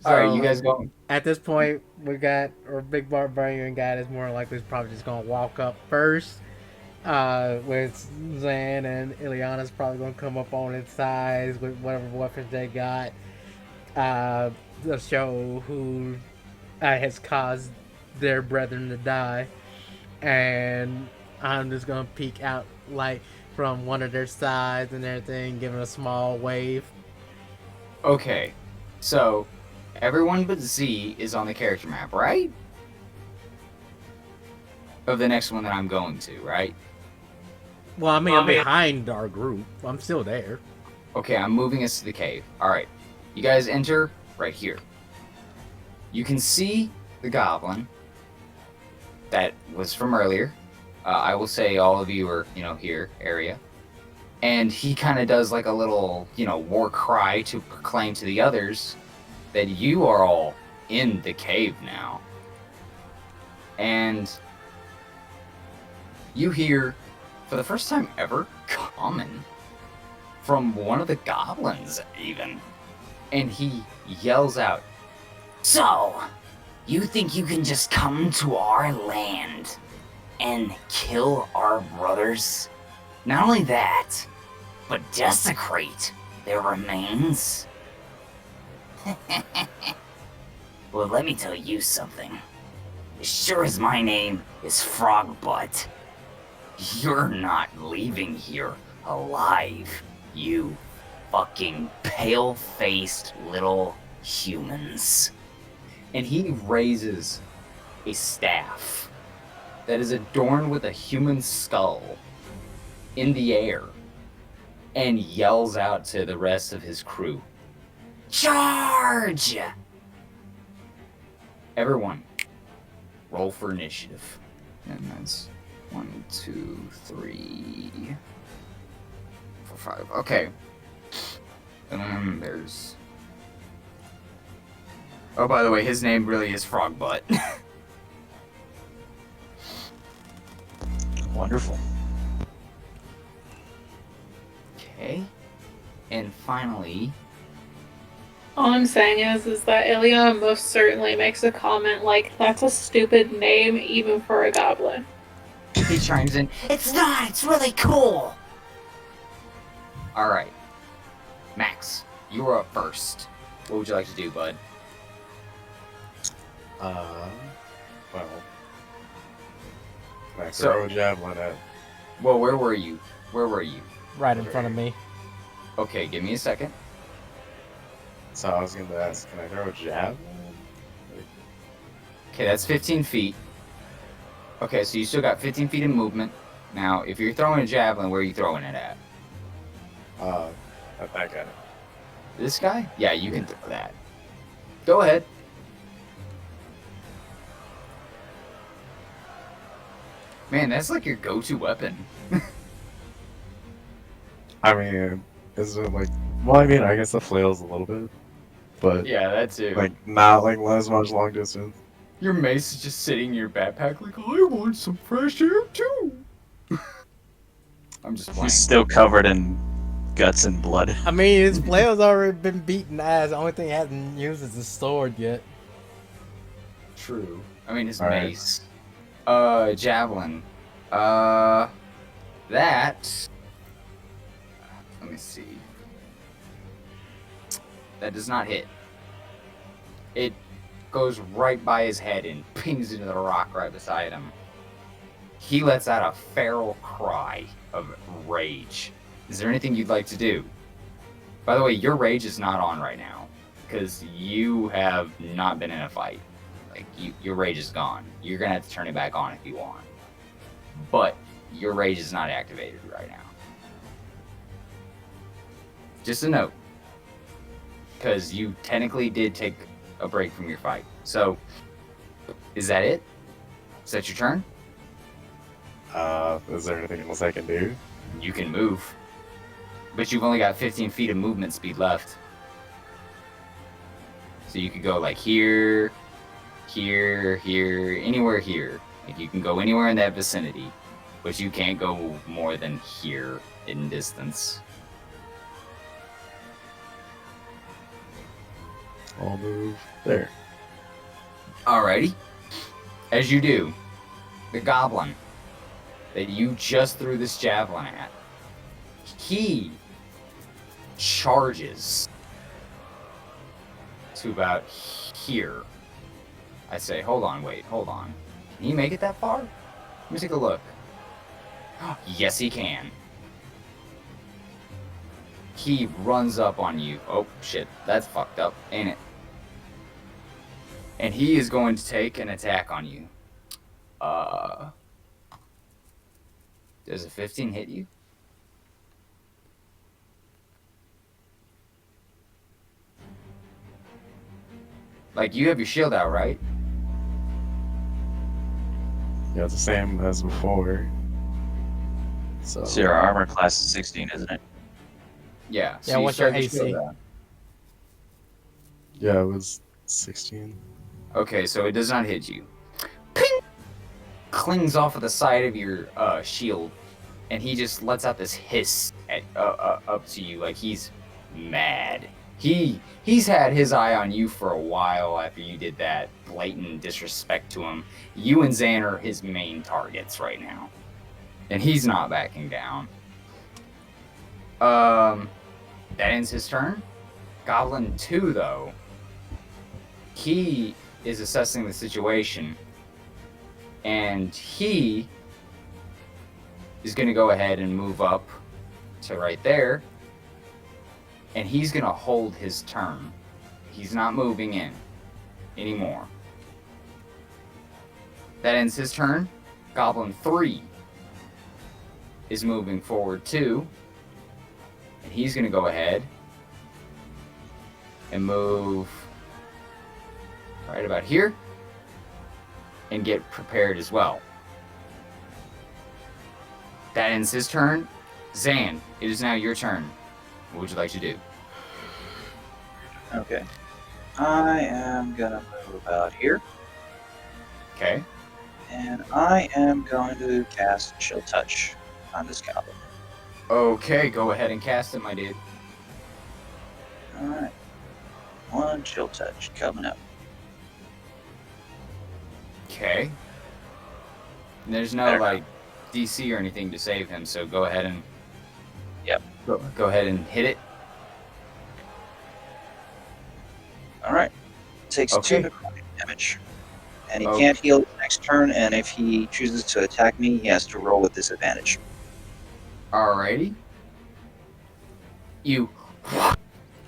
Speaker 1: Alright,
Speaker 4: So,
Speaker 1: you guys going?
Speaker 4: At this point, we got our big barbarian guy that's more likely is probably just going to walk up first. With Zan and Ilyana's probably going to come up on its sides with whatever weapons they got. To show who has caused their brethren to die. And I'm just going to peek out like from one of their sides and everything, giving a small wave.
Speaker 1: Okay, so everyone but Z is on the character map, right? Of the next one that I'm going to, right?
Speaker 4: Well, I mean, I'm behind our group. I'm still there.
Speaker 1: Okay, I'm moving us to the cave. Alright, you guys enter right here. You can see the goblin that was from earlier. I will say all of you are, here, area. And he kind of does like a little, war cry to proclaim to the others that you are all in the cave now. And you hear, for the first time ever, common from one of the goblins, even. And he yells out, "So, you think you can just come to our land and kill our brothers? Not only that, but desecrate their remains?" Well, let me tell you something. As sure as my name is Frogbutt, you're not leaving here alive, you fucking pale-faced little humans. And he raises a staff that is adorned with a human skull in the air and yells out to the rest of his crew, "Charge!" Everyone, roll for initiative. And that's 1, 2, 3, 4, 5. Okay. And then there's... Oh, by the way, his name really is Frogbutt.
Speaker 2: Wonderful.
Speaker 1: Okay. And finally...
Speaker 5: All I'm saying is that Ilyana most certainly makes a comment like, that's a stupid name even for a goblin.
Speaker 1: He chimes in, "It's not, it's really cool!" Alright. Max, you are up first. What would you like to do, bud?
Speaker 3: Well, can I
Speaker 1: So-
Speaker 3: throw a javelin at?
Speaker 1: Well, where were you? Where were you?
Speaker 4: Right in front of me.
Speaker 1: Okay, give me a second.
Speaker 3: So I was gonna ask, can I throw a javelin?
Speaker 1: Okay, that's 15 feet. Okay, so you still got 15 feet of movement. Now, if you're throwing a javelin, where are you throwing it at?
Speaker 3: At that guy.
Speaker 1: This guy? Yeah, you can throw that. Go ahead. Man, that's like your go-to weapon.
Speaker 3: I mean, is it like? Well, I mean, I guess the flail's a little bit, but
Speaker 1: Yeah, that too.
Speaker 3: like not like as much long distance.
Speaker 1: Your mace is just sitting in your backpack like, I want some fresh air too. I'm just playing.
Speaker 2: He's still covered in guts and blood.
Speaker 4: I mean, his flail's already been beaten ass. The only thing he hasn't used is his sword yet.
Speaker 1: True. I mean, his
Speaker 3: Alright.
Speaker 1: mace. Javelin. That... Let me see. That does not hit. It goes right by his head and pings into the rock right beside him. He lets out a feral cry of rage. Is there anything you'd like to do? By the way, your rage is not on right now, because you have not been in a fight. Like, your rage is gone. You're gonna have to turn it back on if you want. But your rage is not activated right now. Just a note. Because you technically did take a break from your fight. So, is that it? Is that your turn?
Speaker 3: Is there anything else I can do?
Speaker 1: You can move. But you've only got 15 feet of movement speed left. So you could go like here, here, here, anywhere here. Like you can go anywhere in that vicinity. But you can't go more than here in distance.
Speaker 3: I'll move there.
Speaker 1: Alrighty. As you do, the goblin that you just threw this javelin at, he charges to about here. I say, hold on, wait, hold on. Can he make it that far? Let me take a look. Yes, he can. He runs up on you. Oh, shit, that's fucked up, ain't it? And he is going to take an attack on you. Does a 15 hit you? Like, you have your shield out, right?
Speaker 3: Yeah, it's the same as before. So
Speaker 2: So your armor class is 16, isn't it?
Speaker 1: Yeah.
Speaker 4: Yeah,
Speaker 1: you
Speaker 4: what's your
Speaker 1: start
Speaker 4: AC?
Speaker 1: shield out.
Speaker 3: yeah, it was 16.
Speaker 1: Okay, so it does not hit you. Ping! Clings off of the side of your shield, and he just lets out this hiss at, up to you, like he's mad. He's had his eye on you for a while after you did that blatant disrespect to him. You and Zan are his main targets right now, and he's not backing down. That ends his turn. Goblin 2, though, he is assessing the situation, and he is going to go ahead and move up to right there, and he's going to hold his turn. He's not moving in anymore. That ends his turn. Goblin 3 is moving forward too, and he's going to go ahead and move right about here and get prepared as well. That ends his turn. Zan, it is now your turn. What would you like to do?
Speaker 2: Okay. I am gonna move about here,
Speaker 1: Okay.
Speaker 2: and I am going to cast Chill Touch on this goblin.
Speaker 1: Okay, go ahead and cast it, my dude.
Speaker 2: Alright. 1 Chill Touch coming up.
Speaker 1: Okay. And there's no
Speaker 2: Better
Speaker 1: like DC or anything to save him, so go ahead and
Speaker 2: Yep.
Speaker 1: Go ahead and hit it.
Speaker 2: Alright. Takes
Speaker 1: Okay.
Speaker 2: 2 necrotic damage. And he
Speaker 1: Okay.
Speaker 2: can't heal next turn, and if he chooses to attack me, he has to roll with disadvantage.
Speaker 1: Alrighty. You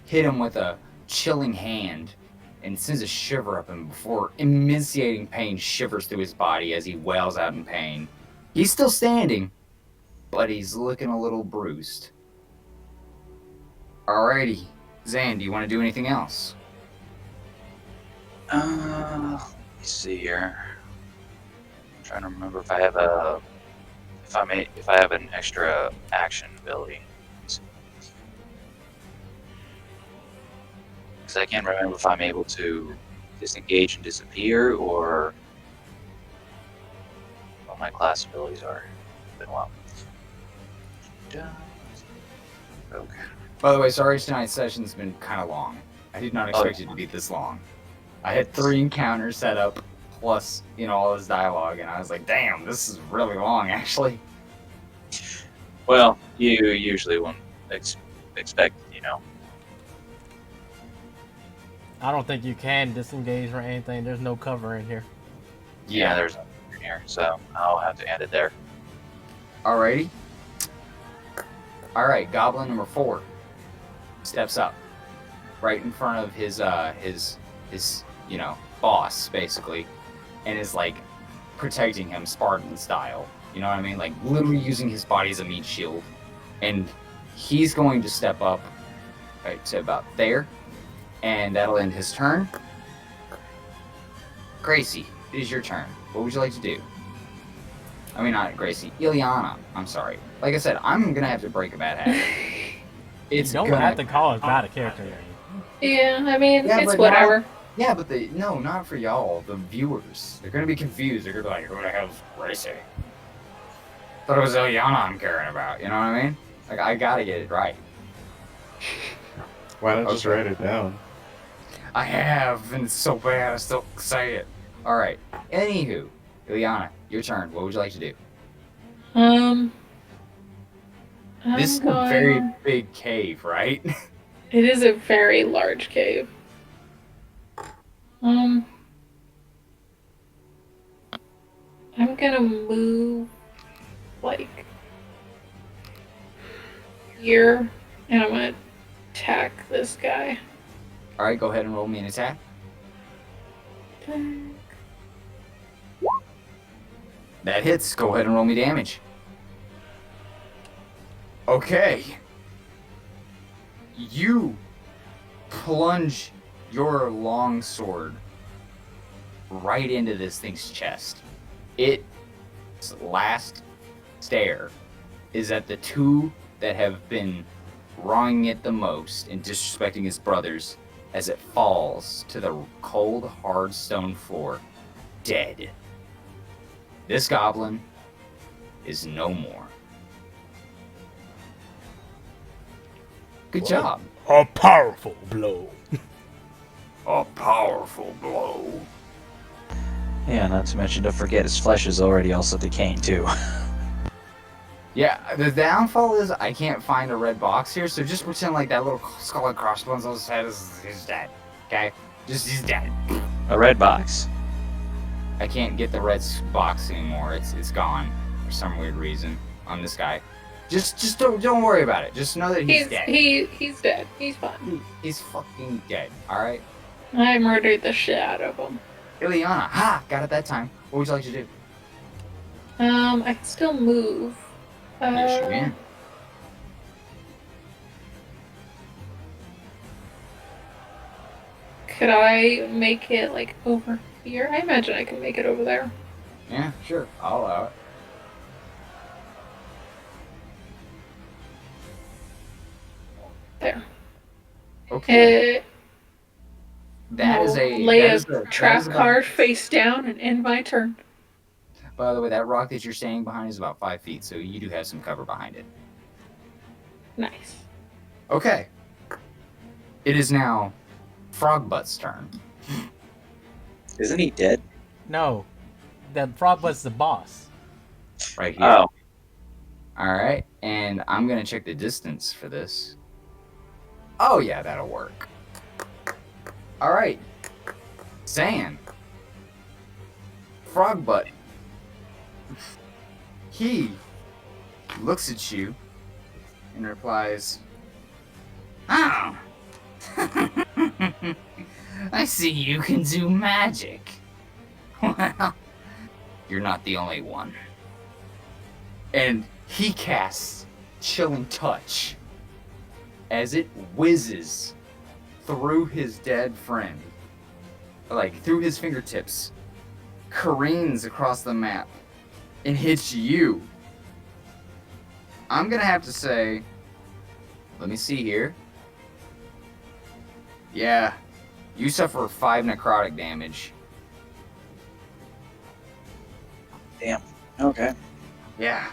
Speaker 1: hit him with a chilling hand and sends a shiver up him before emaciating pain shivers through his body as he wails out in pain. He's still standing, but he's looking a little bruised. Alrighty. Zan, do you want to do anything else?
Speaker 2: Let me see here. I'm trying to remember if I have a if I have an extra action ability. Because I can't remember if I'm able to disengage and disappear or what my class abilities are. It's been a while. Okay.
Speaker 1: By the way, sorry tonight's session's been kind of long. I did not expect it to be this long. I had 3 encounters set up, plus, all this dialogue, and I was like, damn, this is really long, actually.
Speaker 2: Well, you usually won't expect,
Speaker 4: I don't think you can disengage or anything. There's no cover in here.
Speaker 2: Yeah, there's nothing in here, so I'll have to end it there.
Speaker 1: Alrighty. Alright, Goblin number 4 steps up right in front of his boss, basically, and is, like, protecting him Spartan style. You know what I mean? Like, literally using his body as a meat shield. And he's going to step up right to about there, and that'll end his turn. Gracie, it is your turn. What would you like to do? I mean, not Gracie. Ilyana. I'm sorry. Like I said, I'm gonna have to break a bad habit.
Speaker 4: You don't have to call us bad a character name.
Speaker 5: Yeah, I mean,
Speaker 1: Yeah,
Speaker 5: it's
Speaker 1: but
Speaker 5: whatever.
Speaker 1: Yeah, but no, not for y'all. The viewers. They're gonna be confused. They're gonna be like, who the hell's Gracie? Thought it was Ilyana I'm caring about. You know what I mean? Like, I gotta get it right.
Speaker 3: Why not just
Speaker 1: Okay.
Speaker 3: write it down?
Speaker 1: I have, and it's so bad I still say it. Alright. Anywho, Ilyana, your turn. What would you like to do? This is a very big cave, right?
Speaker 5: It is a very large cave. I'm gonna move like here, and I'm gonna attack this guy.
Speaker 1: Alright, go ahead and roll me an attack. That hits. Go ahead and roll me damage. Okay. You plunge your long sword right into this thing's chest. Its last stare is at the 2 that have been wronging it the most and disrespecting his brothers as it falls to the cold, hard stone floor, dead. This goblin is no more. Good job.
Speaker 4: A powerful blow.
Speaker 1: A powerful blow.
Speaker 2: Yeah, not to mention, don't forget his flesh is already also decaying too.
Speaker 1: Yeah, the downfall is I can't find a red box here, so just pretend like that little skull and crossbones on his head is dead. Okay? Just he's dead.
Speaker 2: A red box.
Speaker 1: I can't get the red box anymore. It's gone for some weird reason on this guy. Just don't worry about it. Just know that he's dead.
Speaker 5: He's dead. He's fine.
Speaker 1: He's fucking dead. All right.
Speaker 5: I murdered the shit out of him.
Speaker 1: Ilyana, ha! Got it that time. What would you like to do?
Speaker 5: I can still move.
Speaker 1: Yes, you can.
Speaker 5: Could I make it like over here? I imagine I can make it over there.
Speaker 1: Yeah, sure. I'll allow it.
Speaker 5: There.
Speaker 1: Okay. That is
Speaker 5: I'll
Speaker 1: a
Speaker 5: lay
Speaker 1: that
Speaker 5: a
Speaker 1: is a- that
Speaker 5: trap
Speaker 1: is a-
Speaker 5: card face down and end my turn.
Speaker 1: By the way, that rock that you're standing behind is about 5 feet, so you do have some cover behind it.
Speaker 5: Nice.
Speaker 1: Okay. It is now Frogbutt's turn.
Speaker 2: Isn't he dead?
Speaker 4: No, the Frogbutt's the boss.
Speaker 1: Right here.
Speaker 2: Oh,
Speaker 1: Alright, and I'm gonna check the distance for this. Oh yeah, that'll work. Alright. Zan. Frogbutt. He looks at you and replies, "Oh. I see you can do magic. Well, you're not the only one." And he casts Chilling Touch as it whizzes through his dead friend, like through his fingertips, careens across the map, and hits you. I'm gonna have to say, let me see here. Yeah, you suffer 5 necrotic damage.
Speaker 2: damn. Okay.
Speaker 1: Yeah.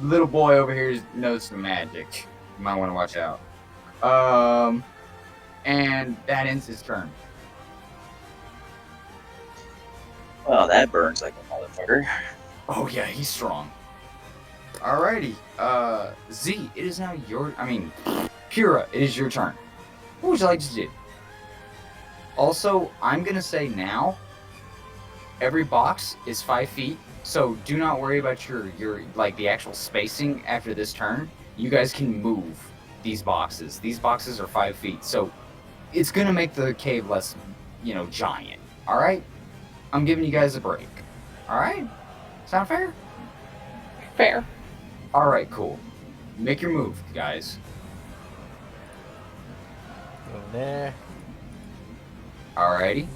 Speaker 1: Little boy over here knows some magic. You might want to watch out. And that ends his turn.
Speaker 2: Well, that burns like a motherfucker.
Speaker 1: Oh yeah, he's strong. Alrighty. Z, it is now your... Pura, it is your turn. What would you like to do? Also, I'm gonna say now, every box is 5 feet, so do not worry about your like the actual spacing after this turn. You guys can move these boxes. These boxes are 5 feet, so it's gonna make the cave less, giant. Alright? I'm giving you guys a break. Alright? Sound fair?
Speaker 5: Fair.
Speaker 1: Alright, cool. Make your move, guys.
Speaker 4: Over there.
Speaker 1: Alrighty.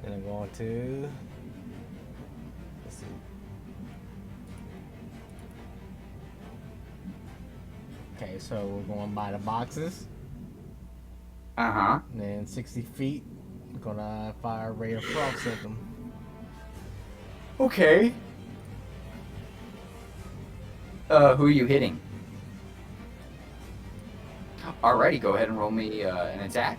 Speaker 4: Then I'm going to. Let's see. Okay, so we're going by the boxes.
Speaker 1: Uh-huh.
Speaker 4: And then 60 feet, we're gonna fire a ray of frost at them.
Speaker 1: Okay. Who are you hitting? Alrighty, go ahead and roll me an attack.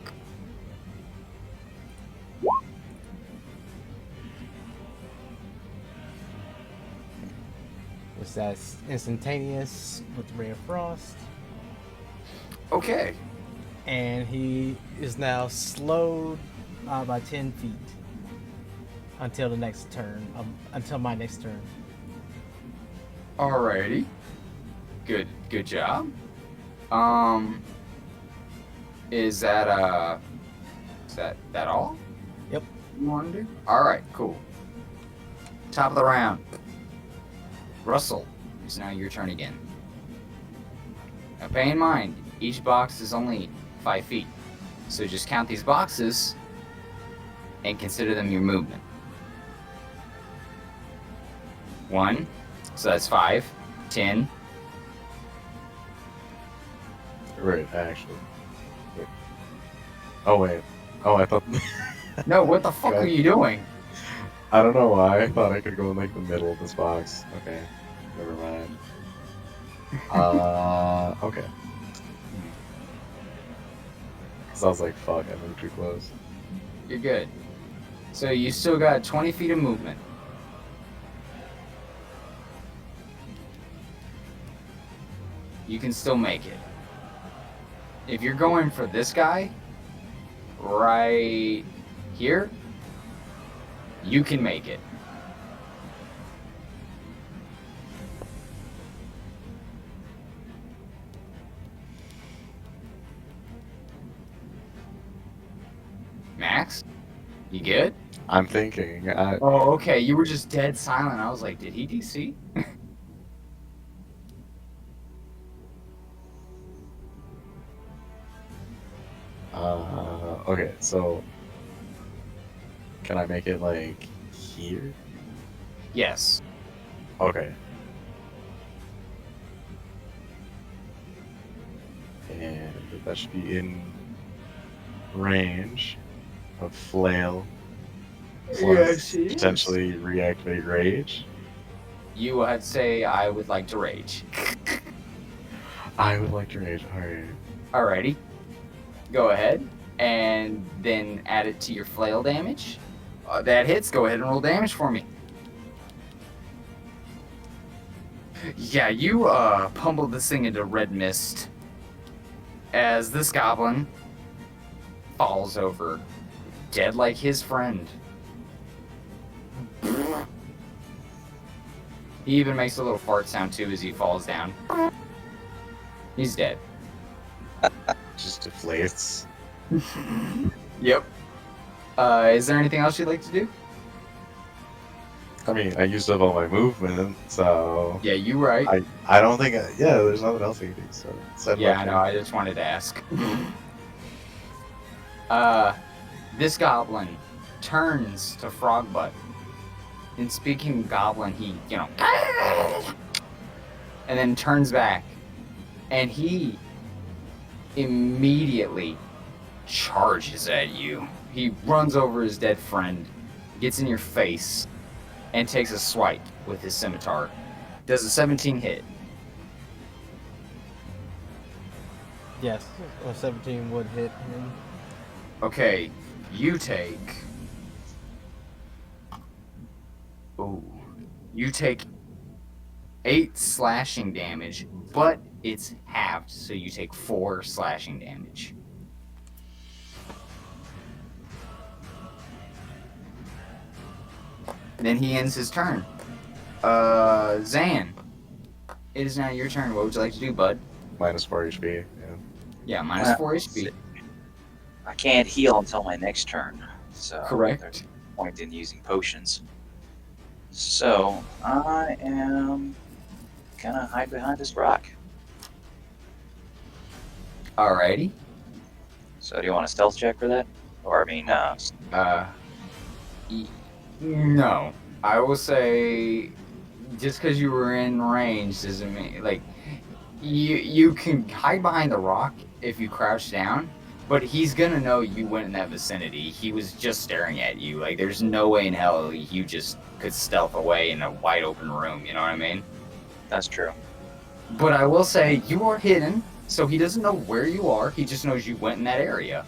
Speaker 4: Which that's instantaneous with ray of frost.
Speaker 1: Okay.
Speaker 4: And he is now slowed by 10 feet until the next turn. Until my next turn.
Speaker 1: Alrighty. Good job. Is that all?
Speaker 4: Yep.
Speaker 1: You want to do? Alright, cool. Top of the round. Russell, it's now your turn again. Now pay in mind, each box is only 5 feet. So just count these boxes and consider them your movement. 1, so that's 5, 10.
Speaker 3: Right, actually. Wait. Oh, wait. Oh, I thought...
Speaker 1: No, what the fuck are you doing?
Speaker 3: I don't know why. I thought I could go in, like, the middle of this box. Okay. Never mind. Okay. Because I was like, fuck, I moved too close.
Speaker 1: You're good. So you still got 20 feet of movement. You can still make it. If you're going for this guy, right here, you can make it. Max, you good?
Speaker 3: I'm thinking.
Speaker 1: Oh, okay. You were just dead silent. I was like, did he DC?
Speaker 3: Okay, so can I make it like here?
Speaker 1: Yes.
Speaker 3: Okay. And that should be in range of flail.
Speaker 1: Yes, it is.
Speaker 3: Potentially reactivate rage.
Speaker 1: You would say I would like to rage.
Speaker 3: I would like to rage. Alright.
Speaker 1: Alrighty. Go ahead. And then add it to your flail damage. That hits. Go ahead and roll damage for me. Yeah, you pummeled this thing into red mist as this goblin falls over, dead like his friend. He even makes a little fart sound too as he falls down. He's dead.
Speaker 3: Just deflates.
Speaker 1: Yep. Is there anything else you'd like to do?
Speaker 3: I mean, I used up all my movement, so
Speaker 1: Yeah, you right.
Speaker 3: I don't think. There's nothing else I can do. So
Speaker 1: Yeah, I know. I just wanted to ask. This goblin turns to Frogbutt. And speaking goblin, he, and then turns back. And he immediately charges at you. He runs over his dead friend, gets in your face, and takes a swipe with his scimitar. Does a 17 hit?
Speaker 4: Yes, a 17 would hit him.
Speaker 1: Okay, you take... Ooh. You take 8 slashing damage, but it's halved, so you take 4 slashing damage. Then he ends his turn. Zan, it is now your turn. What would you like to do, bud?
Speaker 3: minus 4 HP. Yeah.
Speaker 1: Yeah, minus 4 HP.
Speaker 2: I can't heal until my next turn, so
Speaker 1: Correct.
Speaker 2: there's no point in using potions. So I am gonna hide behind this rock.
Speaker 1: Alrighty.
Speaker 2: So do you want a stealth check for that? Or I mean,
Speaker 1: No. I will say, just because you were in range doesn't mean, like, you can hide behind the rock if you crouch down, but he's gonna know you went in that vicinity. He was just staring at you. Like, there's no way in hell you just could stealth away in a wide open room, you know what I mean?
Speaker 2: that's true.
Speaker 1: But I will say, you are hidden, so he doesn't know where you are. He just knows you went in that area.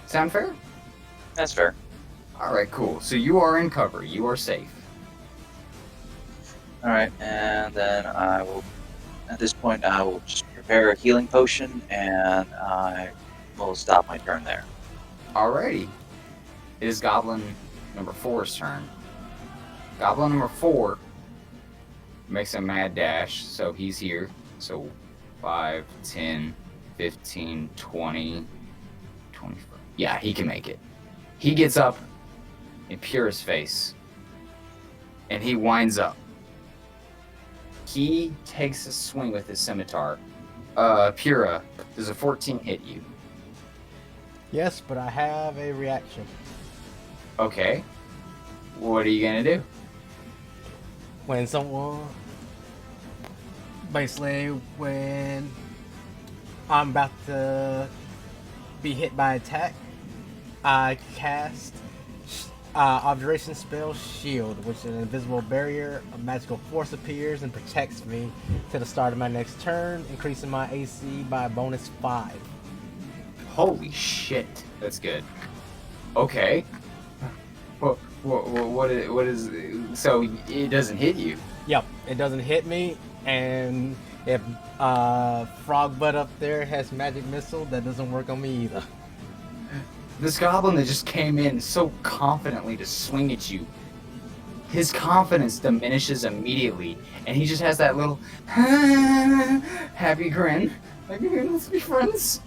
Speaker 1: Sound fair?
Speaker 2: That's fair.
Speaker 1: Alright, cool. So you are in cover. You are safe.
Speaker 2: Alright, and then I will, at this point, I will just prepare a healing potion, and I will stop my turn there.
Speaker 1: Alrighty. It is Goblin number 4's turn. Goblin number 4 makes a mad dash, so he's here. So 5, 10, 15, 20, 25. Yeah, he can make it. He gets up in Pura's face, and he winds up. He takes a swing with his scimitar. Pura, does a 14 hit you?
Speaker 4: Yes, but I have a reaction.
Speaker 1: Okay. What are you gonna do?
Speaker 4: When someone... Basically, when I'm about to be hit by attack, I cast Observation Spell Shield, which is an invisible barrier. A magical force appears and protects me to the start of my next turn, increasing my AC by a bonus 5.
Speaker 1: Holy shit, that's good. Okay. What is so it doesn't hit you?
Speaker 4: Yep, it doesn't hit me, and if Frogbutt up there has magic missile, that doesn't work on me either.
Speaker 1: This goblin that just came in so confidently to swing at you, his confidence diminishes immediately, and he just has that little happy grin. Like, let's be friends.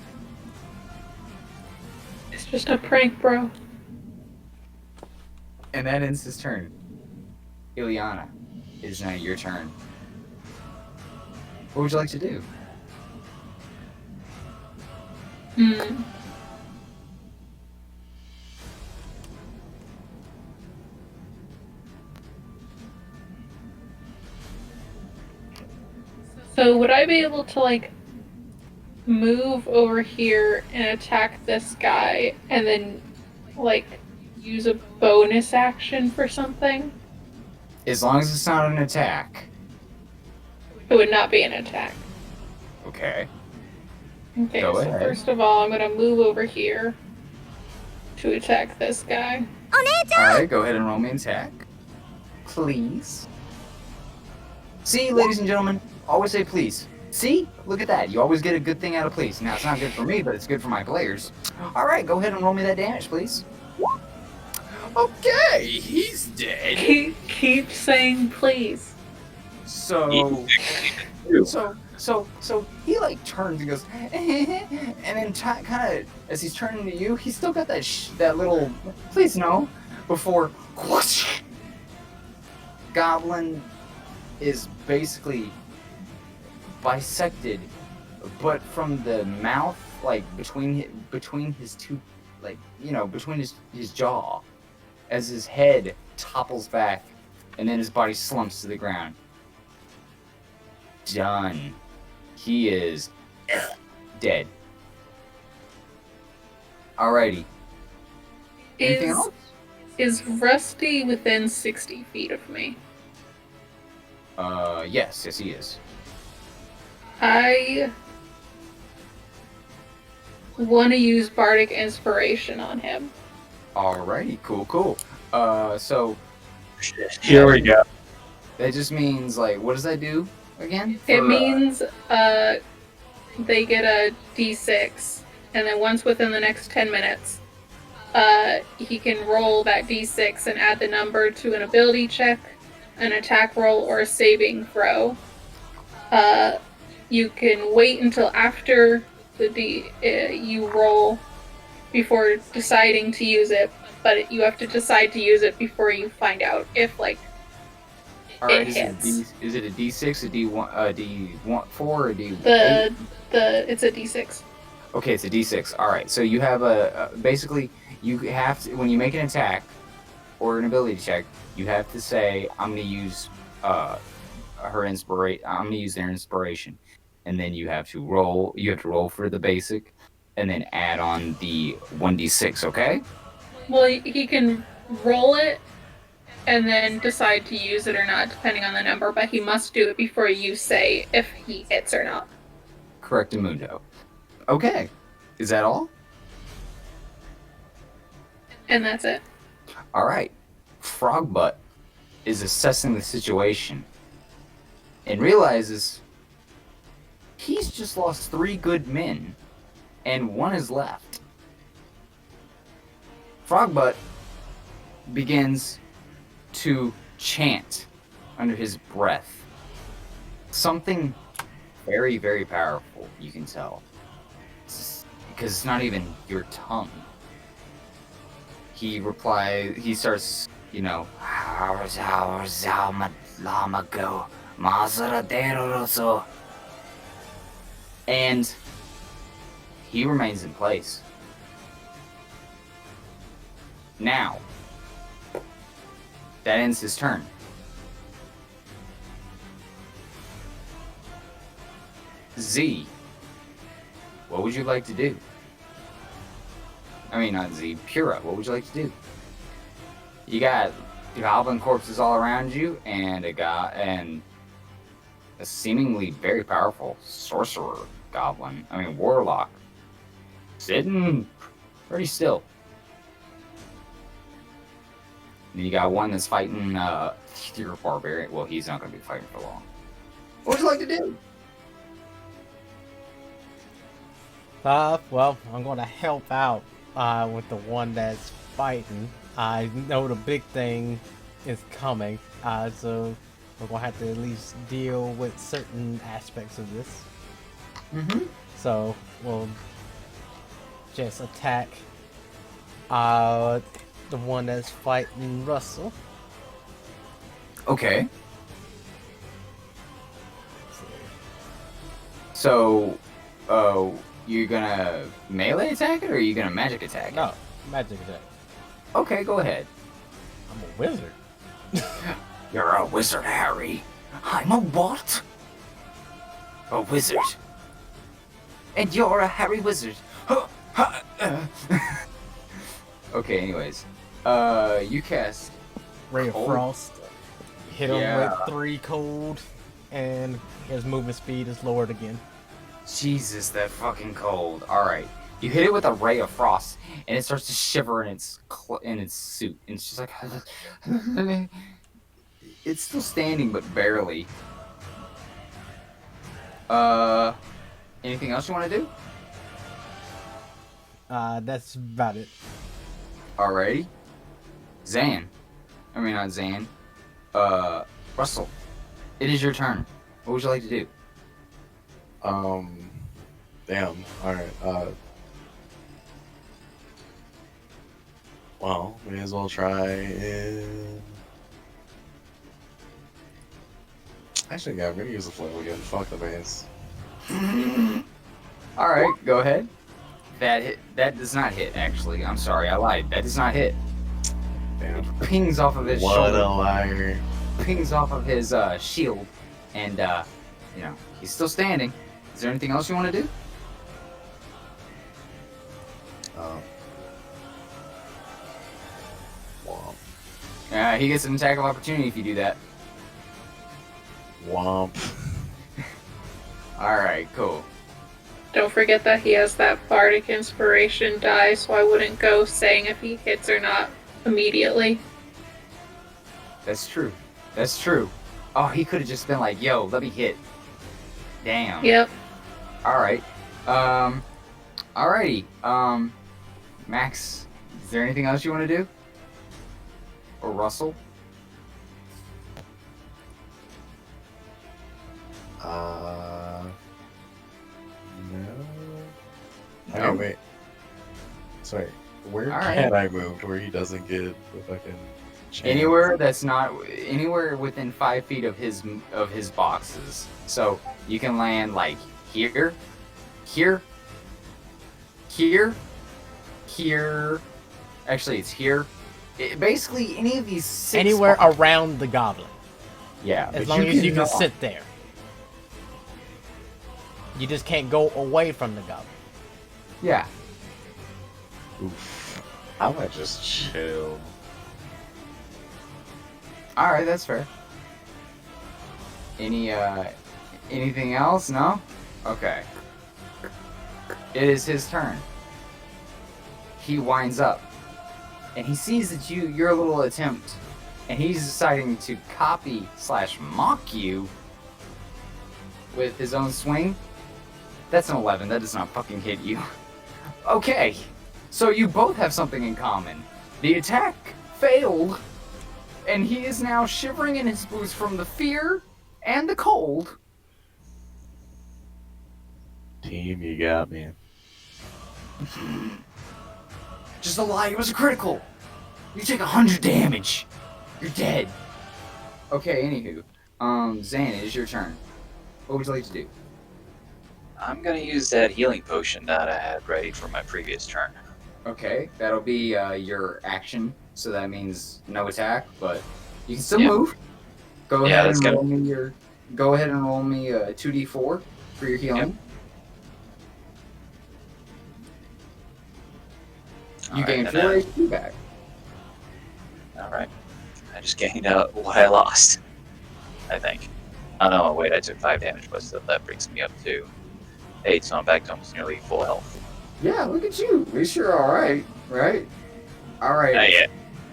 Speaker 5: It's just a prank, bro.
Speaker 1: And that ends his turn. Ilyana, it is now your turn. What would you like to do?
Speaker 5: So would I be able to, like, move over here and attack this guy and then, like, use a bonus action for something?
Speaker 1: As long as it's not an attack.
Speaker 5: It would not be an attack.
Speaker 1: Okay.
Speaker 5: Okay,
Speaker 1: Go
Speaker 5: so
Speaker 1: ahead.
Speaker 5: first of all, I'm gonna move over here to attack this guy.
Speaker 1: Alright, go ahead and roll me an attack. Please. See, ladies and gentlemen, always say please. See? Look at that. You always get a good thing out of please. Now, it's not good for me, but it's good for my players. Alright, go ahead and roll me that damage, please. Okay, he's dead.
Speaker 5: Keep saying please.
Speaker 1: So he like turns and goes, and then kind of as he's turning to you, he's still got that that little please no before whoosh, Goblin is basically bisected, but from the mouth, like between his two, like, you know, between his jaw, as his head topples back, and then his body slumps to the ground. Done. He is dead. Alrighty. Anything else?
Speaker 5: Is Rusty within 60 feet of me?
Speaker 1: Yes, he is.
Speaker 5: I want to use Bardic Inspiration on him.
Speaker 1: Alrighty, cool. So
Speaker 2: Here we go.
Speaker 1: that just means, like, what does that do again?
Speaker 5: It
Speaker 1: For,
Speaker 5: means they get a d6, and then once within the next 10 minutes, he can roll that d6 and add the number to an ability check, an attack roll, or a saving throw. You can wait until after you roll before deciding to use it, but you have to decide to use it before you find out if, like,
Speaker 1: Alright,
Speaker 5: it
Speaker 1: is it a D6, a D1, a D4, or a D8?
Speaker 5: it's a d6.
Speaker 1: Okay, it's a D6. Alright, so you have basically, you have to, when you make an attack or an ability check, you have to say, I'm going to use her inspiration. I'm going to use their inspiration. And then you have to roll for the basic, and then add on the 1d6, okay?
Speaker 5: Well, he can roll it and then decide to use it or not, depending on the number, but he must do it before you say if he hits or not.
Speaker 1: Correctamundo. Okay. Is that all?
Speaker 5: And that's it.
Speaker 1: Alright. Frogbutt is assessing the situation and realizes he's just lost 3 good men and 1 is left. Frogbutt begins to chant under his breath. Something very, very powerful, you can tell. Because it's not even your tongue. He starts, you know, and he remains in place. Now, that ends his turn. Z, what would you like to do? I mean, not Z, Pura, what would you like to do? You got goblin corpses all around you, and a seemingly very powerful sorcerer warlock, sitting pretty still. And you got one that's fighting your barbarian. Well, he's not going to be fighting for long. What would you like to do?
Speaker 4: Well, I'm going to help out with the one that's fighting. I know the big thing is coming, so we're gonna have to at least deal with certain aspects of this.
Speaker 1: Mm-hmm.
Speaker 4: So we'll just attack the one that's fighting Russell.
Speaker 1: Okay. So, you're gonna melee attack it, or are you gonna magic attack it?
Speaker 4: No, magic attack.
Speaker 1: Okay, go ahead.
Speaker 4: I'm a wizard.
Speaker 1: You're a wizard, Harry. I'm a what? A wizard. And you're a Harry wizard. Okay, anyways. You cast
Speaker 4: Ray of
Speaker 1: Cold?
Speaker 4: Frost. Hit him
Speaker 1: Yeah.
Speaker 4: with 3 cold, and his movement speed is lowered again.
Speaker 1: Jesus, that fucking cold. Alright. You hit it with a ray of frost, and it starts to shiver in its suit. And it's just like... It's still standing, but barely. Anything else you want to do?
Speaker 4: That's about it.
Speaker 1: Alrighty. Not Zan. Russell. It is your turn. What would you like to do?
Speaker 3: Damn. Alright, well, may as well try and... Actually, yeah, I'm gonna use the flail again. Fuck the base.
Speaker 1: Alright, go ahead. That does not hit, actually. I'm sorry, I lied. That does not hit.
Speaker 3: Damn.
Speaker 1: Pings off of his
Speaker 3: What
Speaker 1: shoulder.
Speaker 3: a liar.
Speaker 1: Pings off of his shield. And, he's still standing. Is there anything else you want to do?
Speaker 3: Womp.
Speaker 1: He gets an attack of opportunity if you do that.
Speaker 3: Womp.
Speaker 1: Alright, cool.
Speaker 5: Don't forget that he has that bardic inspiration die, so I wouldn't go saying if he hits or not immediately.
Speaker 1: That's true. That's true. Oh, he could have just been like, yo, let me hit. Damn.
Speaker 5: Yep.
Speaker 1: Alright. Alrighty. Max, is there anything else you want to do? Or Russell?
Speaker 3: No.
Speaker 1: No?
Speaker 3: Okay, wait. Sorry, where
Speaker 1: Alright.
Speaker 3: can I move to where he doesn't get the fucking chance?
Speaker 1: Anywhere that's not anywhere within 5 feet of his boxes. So you can land like here, here, here, here. Actually, it's here. Basically, any of these 6
Speaker 4: Anywhere
Speaker 1: spots.
Speaker 4: around the goblin,
Speaker 1: Yeah,
Speaker 4: as
Speaker 1: but
Speaker 4: long as you can
Speaker 1: not-
Speaker 4: sit there. You just can't go away from the goblin.
Speaker 1: Yeah.
Speaker 3: Oof. I might just chill.
Speaker 1: All right, that's fair. Anything else? No? Okay. It is his turn. He winds up. And he sees that your little attempt, and he's deciding to copy/mock you with his own swing. That's an 11. That does not fucking hit you. Okay. So you both have something in common. The attack failed, and he is now shivering in his boots from the fear and the cold.
Speaker 3: Team, you got me.
Speaker 1: Just a lie, it was a critical. You take 100 damage. You're dead. Okay, anywho. Zan, it is your turn. What would you like to do?
Speaker 2: I'm gonna use that healing potion that I had ready for my previous turn.
Speaker 1: Okay, that'll be your action, so that means no attack, but you can still
Speaker 2: Yeah.
Speaker 1: move. Go
Speaker 2: Yeah,
Speaker 1: ahead
Speaker 2: that's
Speaker 1: and
Speaker 2: good.
Speaker 1: roll me your. Go ahead and roll me 2d4 for your healing. You
Speaker 2: Alright,
Speaker 1: gain
Speaker 2: and
Speaker 1: 4
Speaker 2: then-
Speaker 1: HP back.
Speaker 2: Alright. I just gained out what I lost. I think. Oh no, wait, I took 5 damage, but still that brings me up to 8, so I'm back to almost nearly full health.
Speaker 1: Yeah, look at you. At least you're alright, right? Alright.
Speaker 2: Yeah.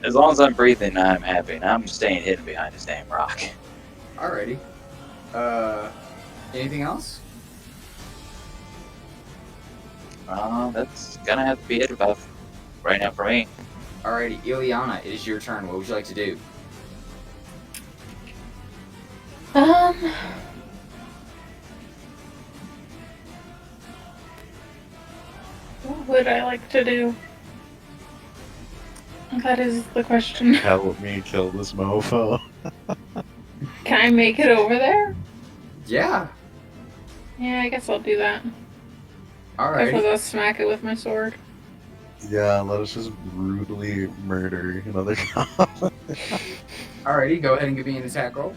Speaker 2: As long as I'm breathing, I'm happy, and I'm staying hidden behind this damn rock.
Speaker 1: Alrighty. Anything else?
Speaker 2: That's gonna have to be it, Buff. right now for me.
Speaker 1: Alrighty, Ilyana, it is your turn. What would you like to do?
Speaker 5: What would I like to do? That is the question.
Speaker 3: Help me kill this mofo.
Speaker 5: Can I make it over there?
Speaker 1: Yeah.
Speaker 5: Yeah, I guess I'll do that.
Speaker 1: Alrighty.
Speaker 5: I'll smack it with my sword.
Speaker 3: Yeah, let us just brutally murder another goblin.
Speaker 1: Alrighty, go ahead and give me an attack roll,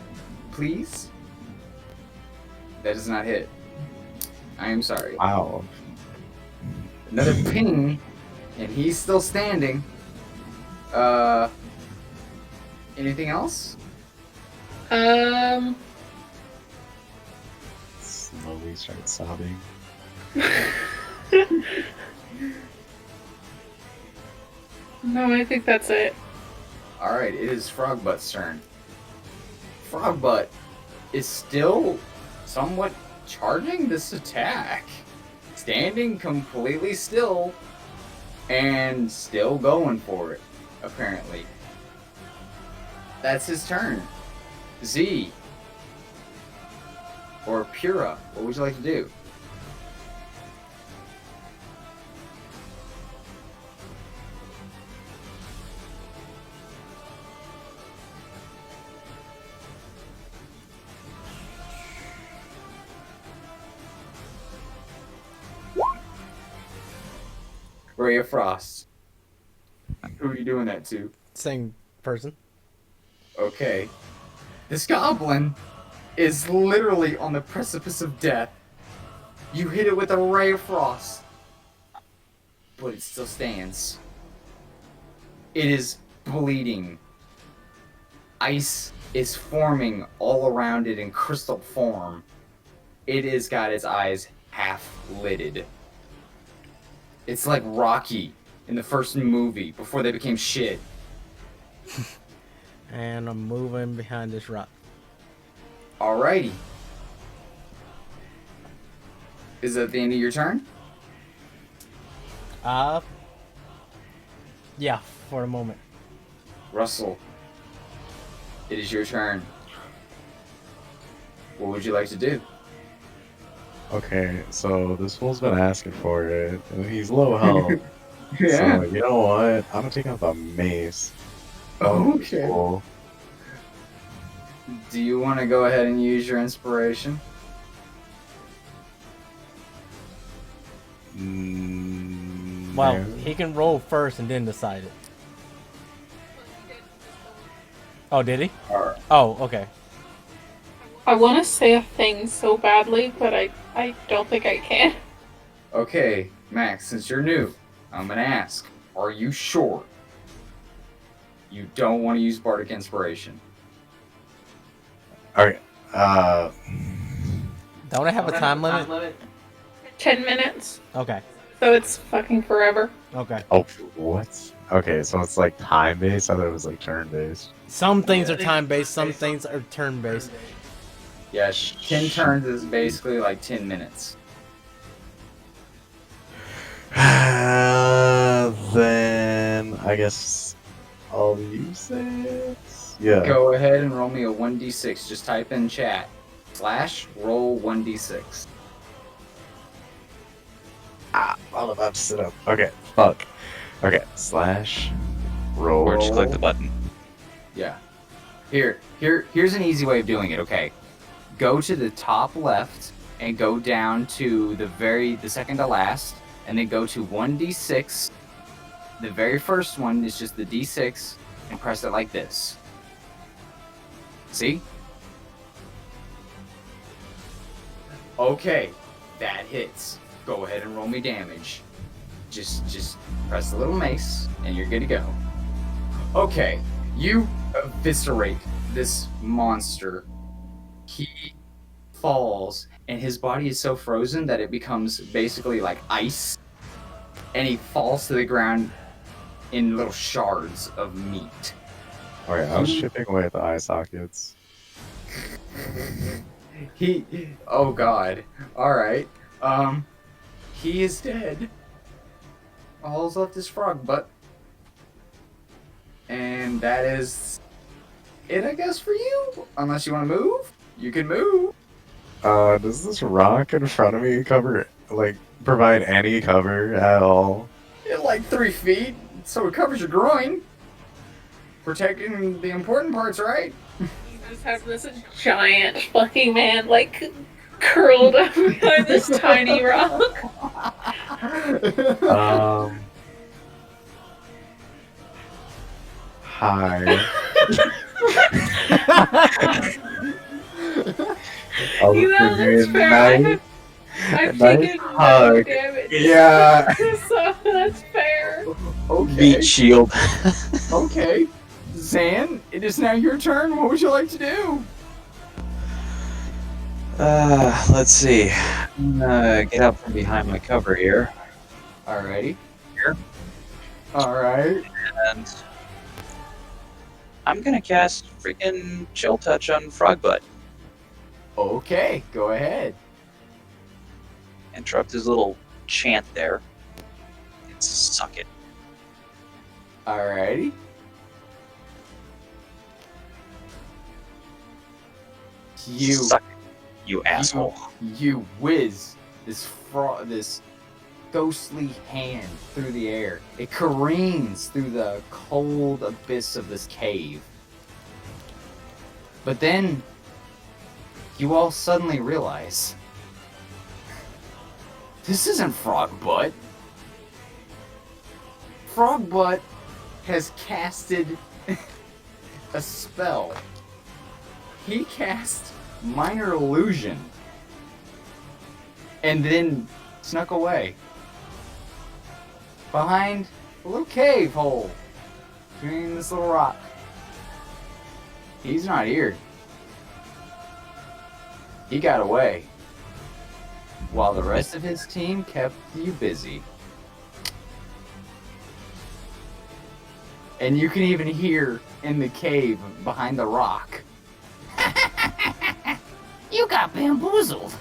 Speaker 1: please. That does not hit. I am sorry.
Speaker 3: Wow.
Speaker 1: Another ping, and he's still standing. Anything else?
Speaker 3: Slowly start sobbing.
Speaker 5: No, I think that's it.
Speaker 1: Alright, it is Frogbutt's turn. Frogbutt is still somewhat charging this attack. Standing completely still and still going for it, apparently. That's his turn. Z. Or Pura, what would you like to do? Ray of Frost. Who are you doing that to?
Speaker 4: Same person.
Speaker 1: Okay. This goblin is literally on the precipice of death. You hit it with a ray of frost, but it still stands. It is bleeding. Ice is forming all around it in crystal form. It has got its eyes half lidded. It's like Rocky in the first movie before they became shit.
Speaker 4: And I'm moving behind this rock.
Speaker 1: Alrighty. Is that the end of your turn?
Speaker 4: Yeah, for a moment.
Speaker 1: Russell, it is your turn. What would you like to do?
Speaker 3: Okay, so this fool's been asking for it, and he's low health.
Speaker 1: Yeah.
Speaker 3: So, you know what? I'm gonna take out the mace.
Speaker 1: Okay.
Speaker 3: Cool.
Speaker 1: Do you want to go ahead and use your inspiration?
Speaker 4: Well,
Speaker 3: No.
Speaker 4: he can roll first and then decide it. Oh, did he?
Speaker 1: Alright.
Speaker 4: Oh, okay.
Speaker 5: I want to say a thing so badly, but I don't think I can.
Speaker 1: Okay, Max, since you're new, I'm gonna ask, are you sure you don't want to use Bardic Inspiration?
Speaker 3: Alright,
Speaker 4: Don't I have a time limit?
Speaker 5: 10 minutes.
Speaker 4: Okay.
Speaker 5: So it's fucking forever.
Speaker 4: Okay.
Speaker 3: oh, what? Okay, so it's like time-based? I thought it was like turn-based.
Speaker 4: Some things are time-based, some things are turn-based.
Speaker 1: Yeah, 10 turns is basically like 10 minutes.
Speaker 3: Then I guess I'll use it. Yeah.
Speaker 1: Go ahead and roll me a 1d6. Just type in chat. / roll 1d6.
Speaker 3: I'm about to sit up. Okay, fuck. Okay, / roll.
Speaker 2: Or just click the button.
Speaker 1: Yeah. Here's an easy way of doing it, okay? Go to the top left and go down to the second to last, and then go to 1d6. The very first one is just the d6, and press it like this. See? Okay, that hits. Go ahead and roll me damage. Just press the little mace, and you're good to go. Okay, you eviscerate this monster. He falls, and his body is so frozen that it becomes basically like ice, and he falls to the ground in little shards of meat.
Speaker 3: Alright, I was chipping away at the eye sockets.
Speaker 1: Oh god. Alright. He is dead. All's left is frog butt. And that is it, I guess, for you. Unless you want to move, you can move.
Speaker 3: Does this rock in front of me provide any cover at all?
Speaker 1: You're like 3 feet, so it covers your groin. Protecting the important parts, right?
Speaker 5: You just have this giant fucking man, like, curled up behind this tiny rock.
Speaker 3: Hi. I'll
Speaker 5: You know,
Speaker 3: give you
Speaker 5: that's
Speaker 3: a
Speaker 5: fair.
Speaker 3: nice,
Speaker 5: I've
Speaker 3: nice
Speaker 5: taken no
Speaker 3: hug.
Speaker 5: damage.
Speaker 3: Yeah.
Speaker 5: So that's fair.
Speaker 1: Okay.
Speaker 2: Beat shield.
Speaker 1: Okay. Zan, it is now your turn. What would you like to do?
Speaker 2: Let's see. I'm gonna get out from behind my cover here.
Speaker 1: Alrighty.
Speaker 2: Here.
Speaker 1: Alright.
Speaker 2: And I'm gonna cast freaking Chill Touch on Frogbutt.
Speaker 1: Okay, go ahead.
Speaker 2: Interrupt his little chant there. And suck it.
Speaker 1: Alrighty. You
Speaker 2: Suck it, you asshole.
Speaker 1: you whiz this ghostly hand through the air. It careens through the cold abyss of this cave. But then you all suddenly realize this isn't Frogbutt. Frogbutt has casted a spell. He cast Minor Illusion and then snuck away behind a little cave hole between this little rock. He's not here. He got away while the rest of his team kept you busy. And you can even hear in the cave behind the rock. You got bamboozled.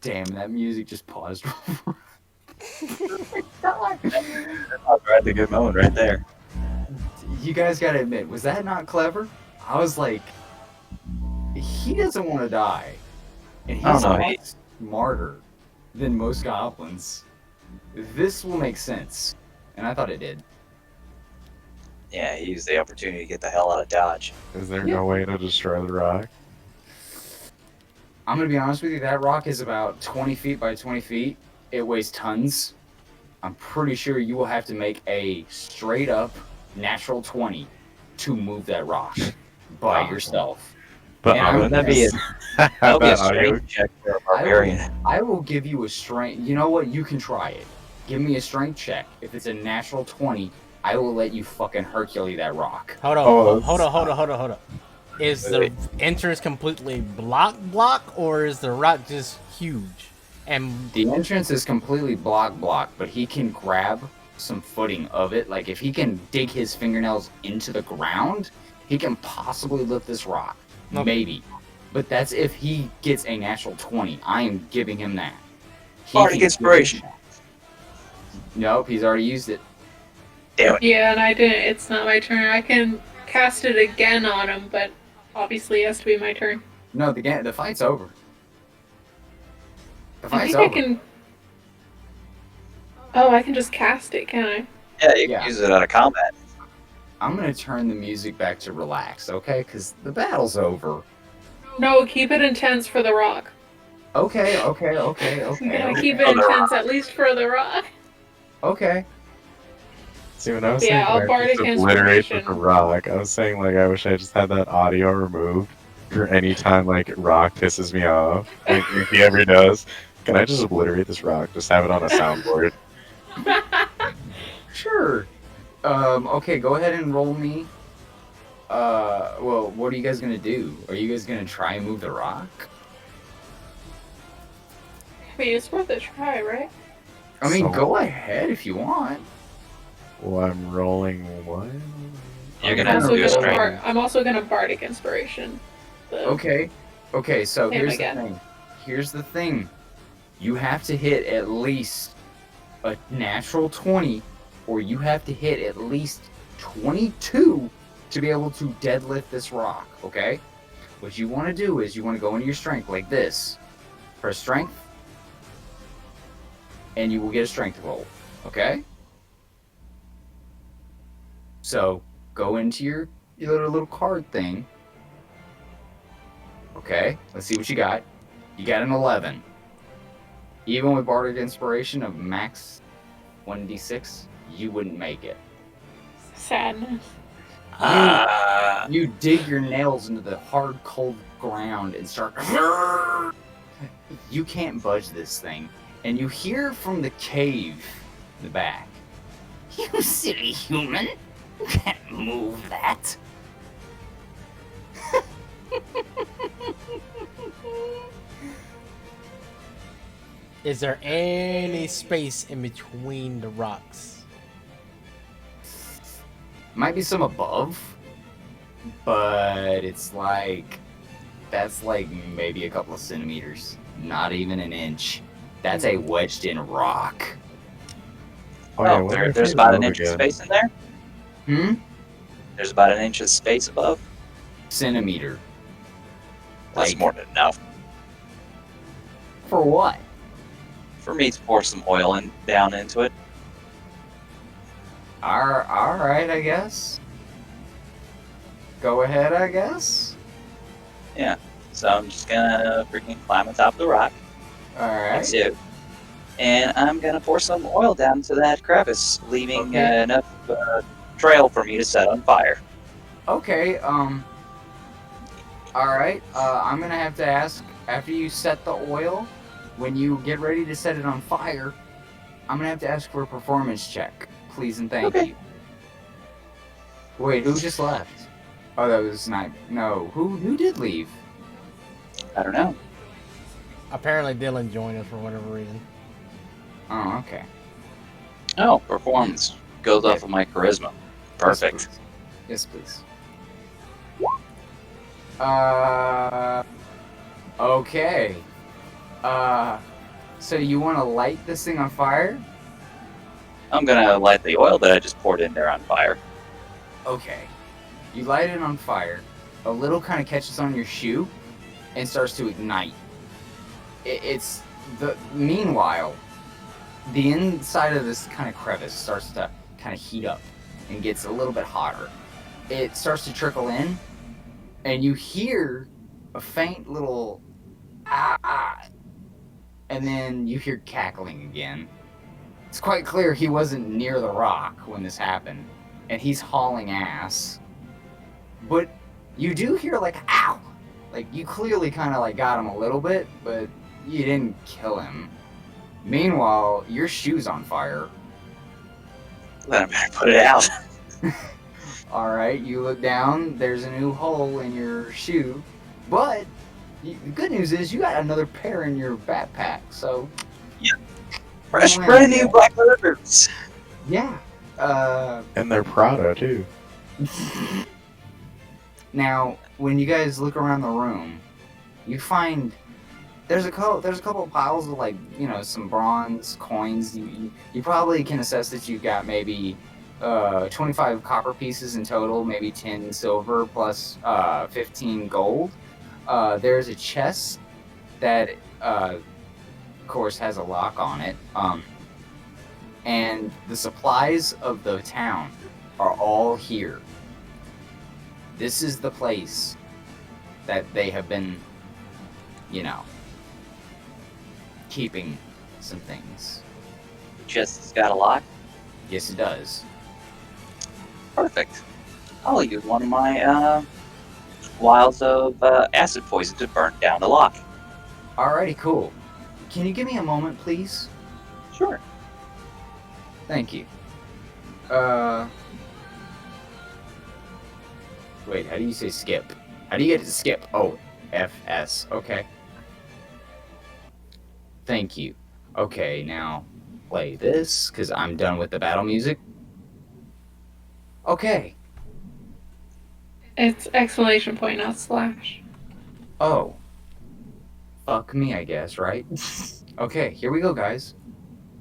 Speaker 1: Damn, that music just paused.
Speaker 2: That's a good moment right there.
Speaker 1: You guys gotta admit, was that not clever? I was like, he doesn't want to die. And he's
Speaker 2: I don't know,
Speaker 1: a lot smarter than most goblins. This will make sense. And I thought it did.
Speaker 2: Yeah, he used the opportunity to get the hell out of Dodge.
Speaker 3: Is there
Speaker 1: Yeah.
Speaker 3: no way to destroy the rock?
Speaker 1: I'm gonna be honest with you, that rock is about 20 feet by 20 feet. It weighs tons. I'm pretty sure you will have to make a straight up natural 20 to move that rock by yourself.
Speaker 3: But
Speaker 1: Yeah,
Speaker 3: I'm
Speaker 2: That'd be that'll be a
Speaker 3: audio.
Speaker 2: strength check for a barbarian.
Speaker 1: I will give you a strength. You know what? You can try it. Give me a strength check. If it's a natural 20, I will let you fucking Hercules that rock.
Speaker 4: Hold on,
Speaker 3: Oh,
Speaker 4: hold on. Is the entrance completely block, or is the rock just huge? And
Speaker 1: The entrance is completely block, but he can grab some footing of it. Like if he can dig his fingernails into the ground, he can possibly lift this rock.
Speaker 4: Okay.
Speaker 1: Maybe. But that's if he gets a natural 20. I am giving him that. He
Speaker 2: Bardic
Speaker 1: can
Speaker 2: Inspiration.
Speaker 1: do that. Nope, he's already used it.
Speaker 2: Damn it.
Speaker 5: Yeah, and I didn't. It's not my turn. I can cast it again on him, but obviously it has to be my turn.
Speaker 1: No, the fight's over. The
Speaker 5: I
Speaker 1: fight's
Speaker 5: think
Speaker 1: over.
Speaker 5: I can. Oh, I can just cast it, can I?
Speaker 2: Yeah, you
Speaker 1: Yeah.
Speaker 2: can use it out of combat.
Speaker 1: I'm gonna turn the music back to relax, okay? Because the battle's over.
Speaker 5: No, keep it intense for the rock.
Speaker 1: Okay.
Speaker 5: I'm gonna keep it
Speaker 2: Oh, the
Speaker 5: intense at least for the rock.
Speaker 1: Okay.
Speaker 3: See, when I was
Speaker 5: Yeah, I'll
Speaker 3: saying
Speaker 5: bardic
Speaker 3: like, just obliterate with
Speaker 5: inspiration.
Speaker 3: the rock, I was saying like I wish I just had that audio removed for any time like rock pisses me off. Like if he ever does, can I just obliterate this rock? Just have it on a soundboard.
Speaker 1: Sure. Okay, go ahead and roll me. Well, what are you guys gonna do? Are you guys gonna try and move the rock?
Speaker 5: I mean, it's worth a try, right?
Speaker 1: I mean,
Speaker 3: So-
Speaker 1: go ahead if you want.
Speaker 3: Well, I'm rolling what?
Speaker 2: You're gonna
Speaker 5: I'm
Speaker 2: have to
Speaker 5: also
Speaker 2: do a
Speaker 5: gonna
Speaker 2: strength.
Speaker 5: I'm also gonna bardic inspiration. The-
Speaker 1: Okay, so
Speaker 5: Hit him
Speaker 1: here's the
Speaker 5: again.
Speaker 1: thing. Here's the thing. You have to hit at least a natural 20, or you have to hit at least 22 to be able to deadlift this rock, okay? What you want to do is you want to go into your strength like this. Press strength, and you will get a strength roll, okay? So, go into your little card thing. Okay, let's see what you got. You got an 11. Even with Bardic Inspiration of max 1d6, you wouldn't make it.
Speaker 5: Sadness.
Speaker 1: You dig your nails into the hard, cold ground and start... You can't budge this thing. And you hear from the cave in the back, "You silly human! You can't move that!"
Speaker 4: Is there any space in between the rocks?
Speaker 1: Might be some above, but it's like... That's like maybe a couple of centimeters. Not even an inch. That's a wedged in rock.
Speaker 3: Oh, yeah,
Speaker 2: There's about an inch of space in there? There's about an inch of space above?
Speaker 1: Centimeter.
Speaker 2: That's more than enough.
Speaker 1: For what?
Speaker 2: For me to pour some oil down into it.
Speaker 1: Alright, I guess. Go ahead, I guess.
Speaker 2: Yeah. So I'm just gonna freaking climb on top of the rock.
Speaker 1: Alright.
Speaker 2: Too. And I'm gonna pour some oil down into that crevice, leaving enough trail for me to set on fire.
Speaker 1: Okay, alright, I'm gonna have to ask, after you set the oil, when you get ready to set it on fire, I'm gonna have to ask for a performance check. Please and thank you. Wait, who just left? Oh, that was not... No, who did leave?
Speaker 2: I don't know.
Speaker 4: Apparently Dylan joined us for whatever reason.
Speaker 1: Oh, okay.
Speaker 2: Oh, performance. Goes off of my charisma. Perfect.
Speaker 1: Yes, please. Okay. So you want to light this thing on fire?
Speaker 2: I'm gonna light the oil that I just poured in there on fire.
Speaker 1: Okay. You light it on fire. A little kind of catches on your shoe and starts to ignite. Meanwhile, the inside of this kind of crevice starts to kind of heat up and gets a little bit hotter. It starts to trickle in, and you hear a faint little ah, and then you hear cackling again. It's quite clear he wasn't near the rock when this happened, and he's hauling ass. But you do hear like ow, like you clearly kind of like got him a little bit, but you didn't kill him. Meanwhile, your shoe's on fire.
Speaker 2: Then I better put it out.
Speaker 1: Alright, you look down, there's a new hole in your shoe, but the good news is you got another pair in your backpack, so...
Speaker 2: Yeah. Fresh, brand new black leather boots.
Speaker 1: Yeah.
Speaker 3: And they're Prada, too.
Speaker 1: Now, when you guys look around the room, you find there's a couple of piles of, like, you know, some bronze coins. You probably can assess that you've got maybe 25 copper pieces in total, maybe 10 silver plus 15 gold. There's a chest that, of course, has a lock on it. And the supplies of the town are all here. This is the place that they have been, you know, keeping some things.
Speaker 2: The chest has got a lock.
Speaker 1: Yes, it does.
Speaker 2: Perfect. I'll use one of my vials of acid poison to burn down the lock.
Speaker 1: Alrighty, cool. Can you give me a moment, please?
Speaker 2: Sure.
Speaker 1: Thank you. Wait, how do you say skip? How do you get to skip? Oh, FS. Okay. Thank you. Okay, now play this, because I'm done with the battle music. Okay.
Speaker 5: It's exclamation point, not slash.
Speaker 1: Oh. Fuck me, I guess, right? Okay, here we go, guys.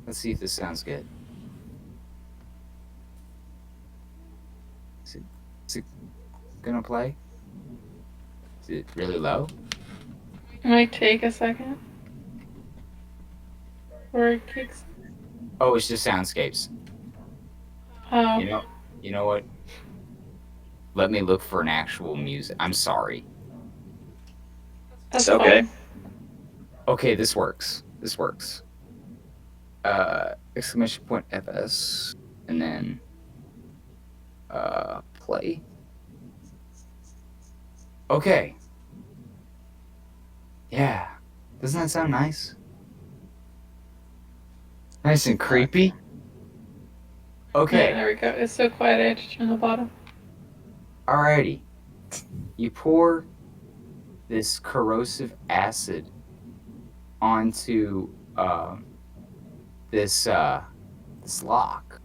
Speaker 1: Let's see if this sounds good. Is it gonna play? Is it really low?
Speaker 5: It might take a second. Or it kicks.
Speaker 1: Oh, it's just soundscapes.
Speaker 5: Oh.
Speaker 1: You know what? Let me look for an actual music. I'm sorry.
Speaker 5: That's
Speaker 2: okay.
Speaker 5: fine.
Speaker 1: Okay, this works. This works. Exclamation point FS and then play. Okay. Yeah. Doesn't that sound nice? Nice and creepy.
Speaker 5: Yeah,
Speaker 1: Okay.
Speaker 5: there we go. It's so quiet I had to turn the bottom.
Speaker 1: Alrighty. You pour this corrosive acid onto this lock.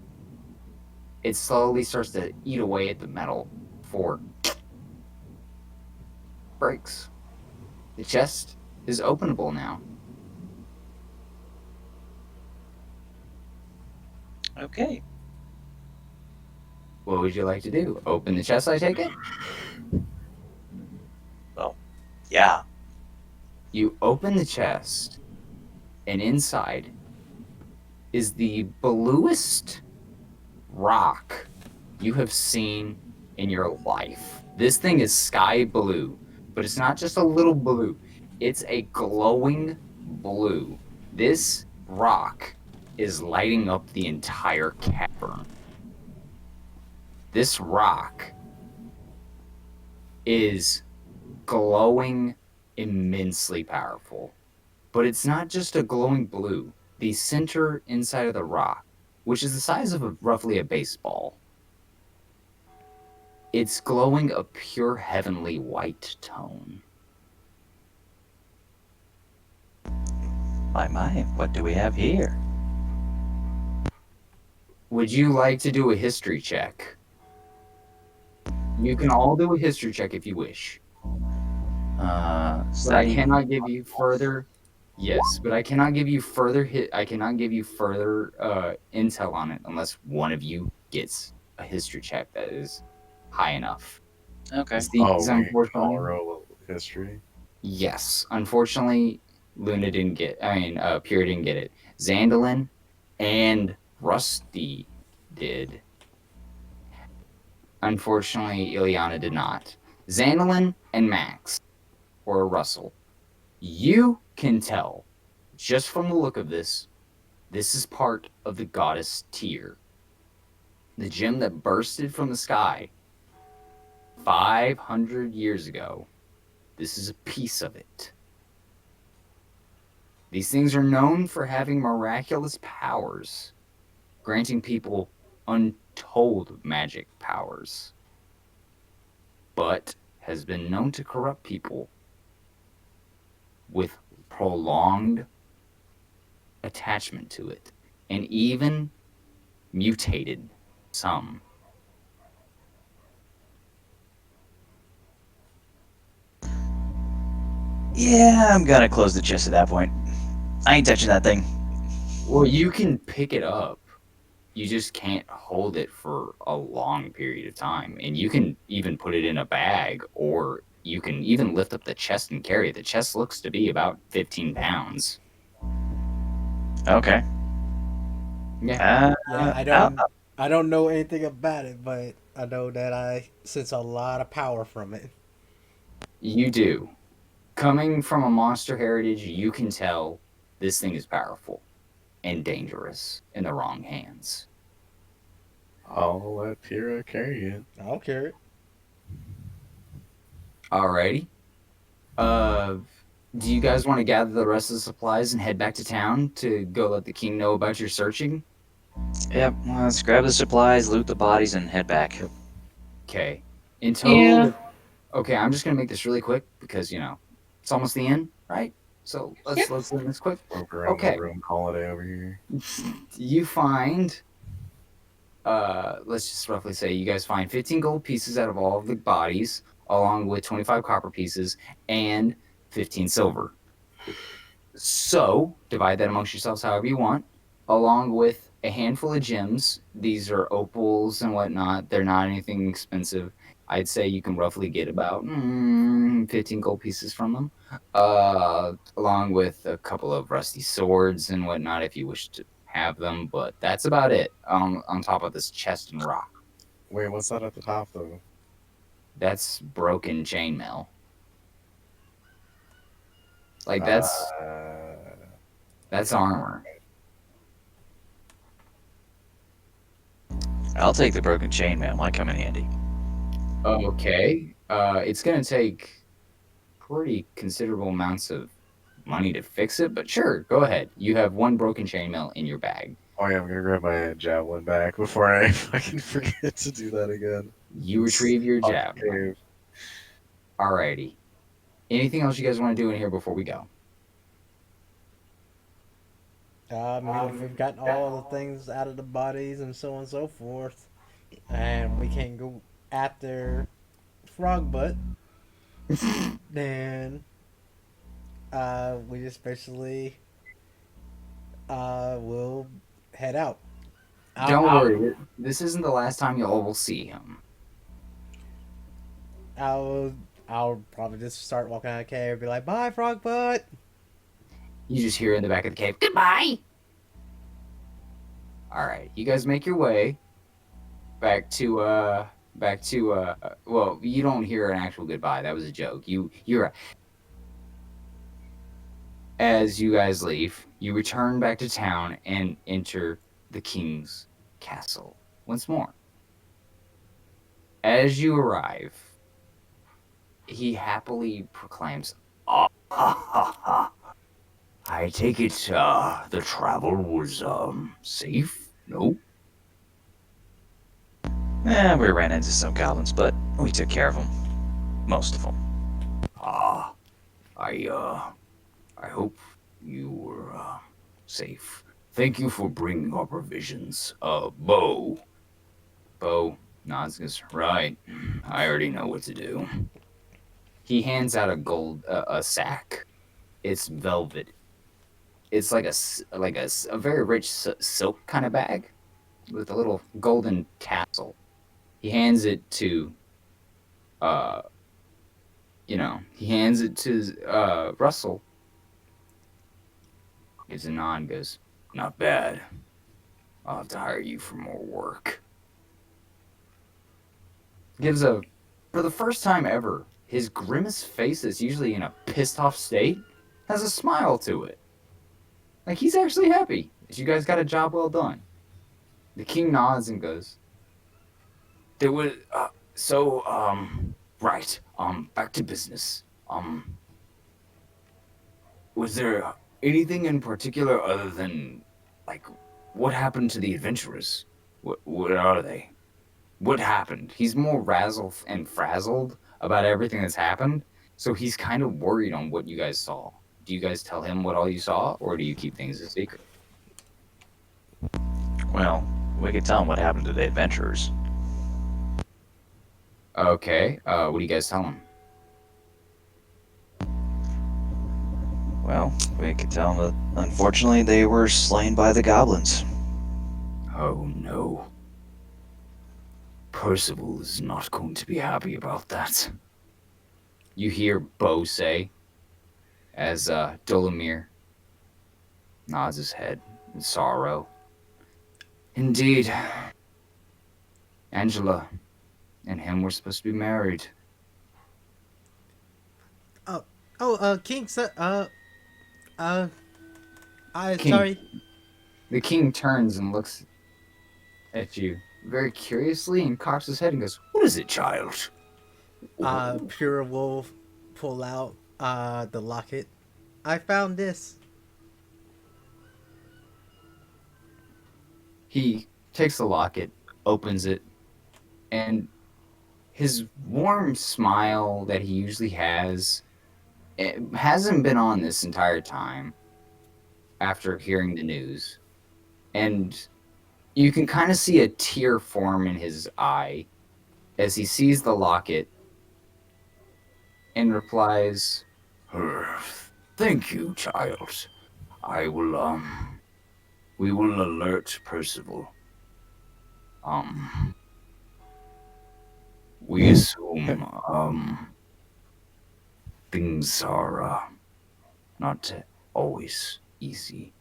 Speaker 1: It slowly starts to eat away at the metal before breaks. The chest is openable now.
Speaker 2: Okay.
Speaker 1: What would you like to do? Open the chest, I take it?
Speaker 2: Yeah.
Speaker 1: You open the chest, and inside is the bluest rock you have seen in your life. This thing is sky blue, but it's not just a little blue. It's a glowing blue. This rock is lighting up the entire cavern. This rock is glowing immensely powerful. But it's not just a glowing blue. The center inside of the rock, which is the size of roughly a baseball, it's glowing a pure heavenly white tone.
Speaker 2: My, what do we have here?
Speaker 1: Would you like to do a history check? You can all do a history check if you wish. But I cannot give you further. Yes, but I cannot give you further intel on it unless one of you gets a history check that is high enough.
Speaker 2: Okay.
Speaker 3: Colorado history.
Speaker 1: Yes, unfortunately, Luna didn't get. Pura didn't get it. Zandelin and Rusty did. Unfortunately, Ilyana did not. Zandelin and Max, or Russell, you can tell, just from the look of this is part of the goddess tier. The gem that bursted from the sky 500 years ago. This is a piece of it. These things are known for having miraculous powers, granting people untold magic powers, but has been known to corrupt people with prolonged attachment to it, and even mutated some.
Speaker 2: Yeah, I'm gonna close the chest at that point. I ain't touching that thing.
Speaker 1: Well, you can pick it up. You just can't hold it for a long period of time. And you can even put it in a bag, or you can even lift up the chest and carry it. The chest looks to be about 15 pounds.
Speaker 2: Okay.
Speaker 1: Yeah.
Speaker 4: I don't know anything about it, but I know that I sense a lot of power from it.
Speaker 1: You do. Coming from a monster heritage, you can tell this thing is powerful and dangerous in the wrong hands.
Speaker 3: I'll let Pura carry it.
Speaker 4: I'll carry it.
Speaker 1: Alrighty. Do you guys want to gather the rest of the supplies and head back to town to go let the king know about your searching?
Speaker 2: Yep, let's grab the supplies, loot the bodies, and head back.
Speaker 1: Okay. In total,
Speaker 5: Yeah.
Speaker 1: okay, I'm just gonna make this really quick because it's almost the end, right? So let's do this quick.
Speaker 3: Look around
Speaker 1: Okay.
Speaker 3: the room holiday over here.
Speaker 1: You find, let's just roughly say you guys find 15 gold pieces out of all of the bodies, along with 25 copper pieces and 15 silver. So divide that amongst yourselves however you want. along with a handful of gems. These are opals and whatnot. They're not anything expensive. I'd say you can roughly get about 15 gold pieces from them, along with a couple of rusty swords and whatnot if you wish to have them. But that's about it on top of this chest and rock.
Speaker 3: Wait, what's that at the top though?
Speaker 1: That's broken chainmail. Like that's armor.
Speaker 2: I'll take the broken chainmail. Might come in handy.
Speaker 1: Okay. It's gonna take pretty considerable amounts of money to fix it, but sure, go ahead. You have one broken chainmail in your bag.
Speaker 3: Oh yeah, I'm gonna grab my javelin back before I fucking forget to do that again.
Speaker 1: You retrieve your
Speaker 3: Fuck
Speaker 1: javelin.
Speaker 3: cave.
Speaker 1: Alrighty. Anything else you guys want to do in here before we go?
Speaker 4: I mean, we've gotten all the things out of the bodies and so on and so forth, and we can't go after Frog Butt. Then, we just basically will head out.
Speaker 1: Don't worry. This isn't the last time y'all will see him.
Speaker 4: I'll probably just start walking out of the cave and be like, "Bye, Frog Butt."
Speaker 1: You just hear in the back of the cave, "Goodbye!" Alright, you guys make your way back to, well, you don't hear an actual goodbye. That was a joke. You're... As you guys leave, you return back to town and enter the king's castle once more. As you arrive, he happily proclaims, I take it, the travel was, safe? No?
Speaker 2: We ran into some goblins, but we took care of them. Most of them.
Speaker 1: I hope you were, safe. Thank you for bringing our provisions. Bo nods and goes, right, I already know what to do. He hands out a sack. It's velvet. It's like a very rich silk kind of bag with a little golden tassel. He hands it to, Russell. Gives a nod and goes, not bad. I'll have to hire you for more work. For the first time ever, his grimace face that's usually in a pissed off state has a smile to it. Like he's actually happy that you guys got a job well done. The king nods and goes, there was, right, back to business. Was there anything in particular other than, like, what happened to the adventurers? What are they? What happened? He's more razzled and frazzled about everything that's happened, so he's kind of worried on what you guys saw. Do you guys tell him what all you saw, or do you keep things a secret?
Speaker 2: Well, we could tell him what happened to the adventurers.
Speaker 1: Okay, what do you guys tell him?
Speaker 2: Well, we could tell him that unfortunately they were slain by the goblins.
Speaker 1: Oh no. Percival is not going to be happy about that. You hear Bo say, as Dolomir nods his head in sorrow. Indeed. Angela and him were supposed to be married.
Speaker 4: King, sir,
Speaker 1: King.
Speaker 4: sorry.
Speaker 1: The king turns and looks at you very curiously and cocks his head and goes, what is it, child?
Speaker 4: Pura will pull out, the locket. I found this.
Speaker 1: He takes the locket, opens it, and his warm smile that he usually has, it hasn't been on this entire time after hearing the news. And you can kind of see a tear form in his eye as he sees the locket and replies, thank you, child. I will, We will alert Percival. We assume, things are, not always easy.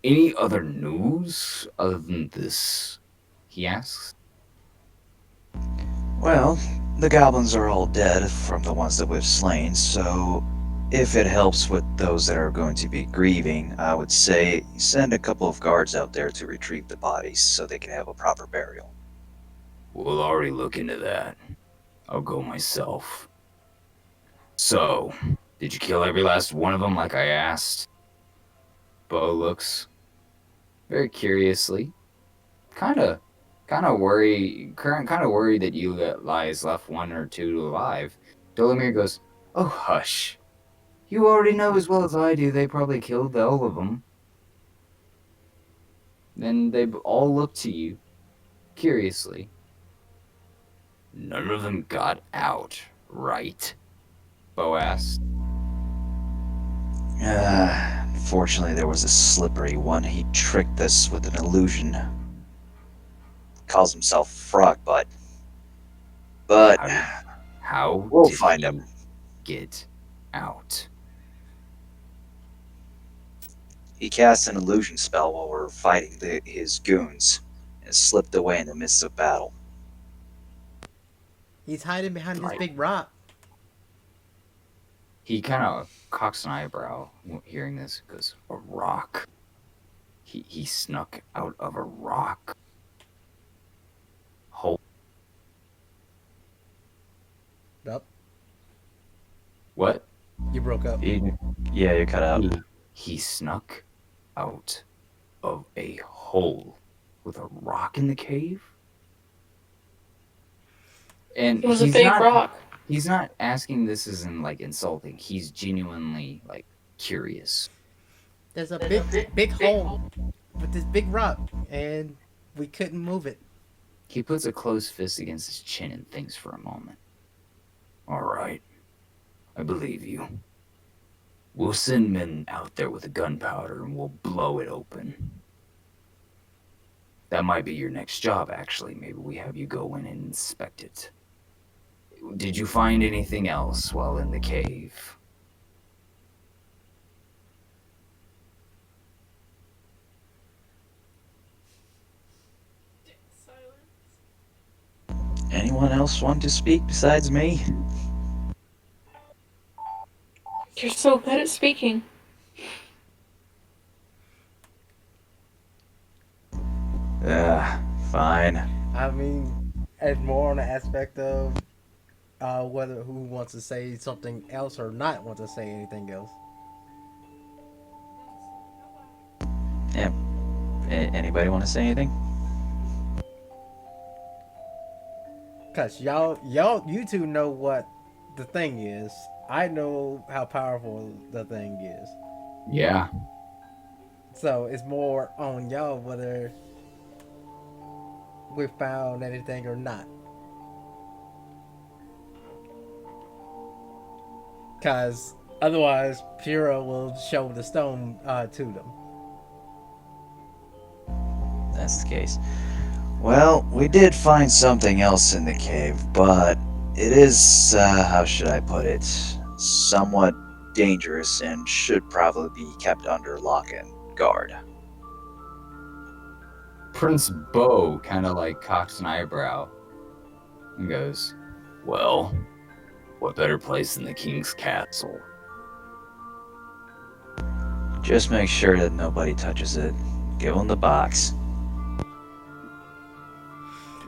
Speaker 1: Any other news other than this? He asks.
Speaker 2: Well, the goblins are all dead from the ones that we've slain, so if it helps with those that are going to be grieving, I would say send a couple of guards out there to retrieve the bodies so they can have a proper burial.
Speaker 1: We'll already look into that. I'll go myself. So, did you kill every last one of them like I asked? Bo looks very curiously, kind of worried that Eli's left one or two alive. Dolomir goes, "Oh hush! You already know as well as I do. They probably killed all of them." Then they all look to you, curiously. None of them got out, right? Bo asked.
Speaker 2: Unfortunately, there was a slippery one. He tricked us with an illusion. Calls himself Frogbutt. But
Speaker 1: How
Speaker 2: we'll
Speaker 1: did
Speaker 2: find
Speaker 1: he
Speaker 2: him.
Speaker 1: get out?
Speaker 2: He cast an illusion spell while we're fighting his goons and slipped away in the midst of battle.
Speaker 4: He's hiding behind this
Speaker 1: Right.
Speaker 4: big rock.
Speaker 1: He kind of cocks an eyebrow hearing this. Goes, a rock. He snuck out of a rock hole.
Speaker 4: Nope.
Speaker 1: What?
Speaker 4: You broke up.
Speaker 2: Yeah, you cut out.
Speaker 1: He snuck out of a hole with a rock in the cave? And
Speaker 5: It was a big rock.
Speaker 1: He's not asking this as in like insulting. He's genuinely like curious.
Speaker 4: There's a big hole with this big rock, and we couldn't move it.
Speaker 1: He puts a closed fist against his chin and thinks for a moment. All right, I believe you. We'll send men out there with a gunpowder and we'll blow it open. That might be your next job, actually. Maybe we have you go in and inspect it. Did you find anything else while in the cave?
Speaker 2: Anyone else want to speak besides me?
Speaker 5: You're so good at speaking.
Speaker 2: Fine.
Speaker 4: I mean, it's more on the aspect of whether who wants to say something else or not want to say anything else.
Speaker 2: Yeah. Anybody want to say anything?
Speaker 4: Cause you two know what the thing is. I know how powerful the thing is.
Speaker 1: Yeah.
Speaker 4: So it's more on y'all whether we found anything or not. Cause otherwise, Pura will show the stone to them.
Speaker 2: That's the case. Well, we did find something else in the cave, but it is, how should I put it, somewhat dangerous and should probably be kept under lock and guard.
Speaker 1: Prince Bo kind of like cocks an eyebrow and goes, well, what better place than the king's castle?
Speaker 2: Just make sure that nobody touches it. Give them the box.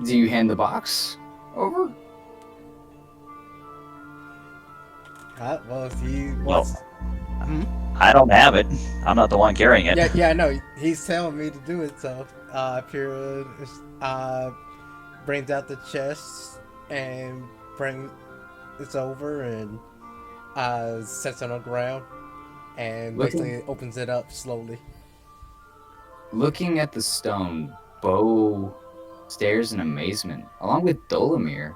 Speaker 1: Do you hand the box over?
Speaker 4: Well, if you
Speaker 2: Well, I don't have it. I'm not the one carrying it.
Speaker 4: yeah, I know. He's telling me to do it, so Pura brings out the chest and brings it over and sets it on the ground and basically opens it up slowly.
Speaker 1: Looking at the stone, Bo stares in amazement, along with Dolomir,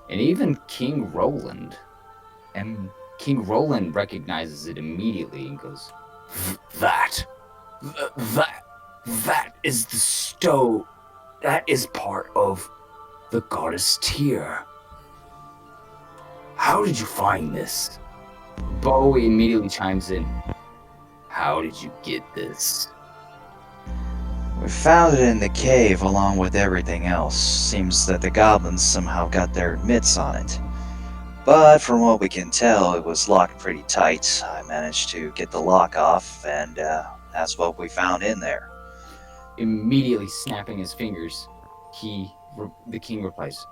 Speaker 1: and even King Roland. And King Roland recognizes it immediately and goes, that That is the stone. That is part of the goddess tier. How did you find this? Bo immediately chimes in. How did you get this?
Speaker 6: We found it in the cave along with everything else. Seems that the goblins somehow got their mitts on it. But from what we can tell, it was locked pretty tight. I managed to get the lock off, and that's what we found in there.
Speaker 1: Immediately snapping his fingers, the king replies,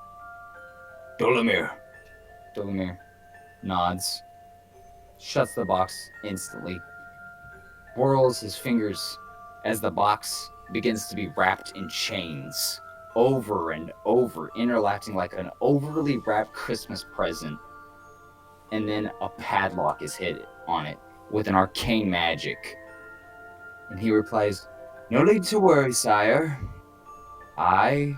Speaker 1: Dolemir. Dolemir nods, shuts the box instantly, whirls his fingers as the box begins to be wrapped in chains, over and over, interlacing like an overly wrapped Christmas present. And then a padlock is hit on it with an arcane magic. And he replies, No need to worry, sire. I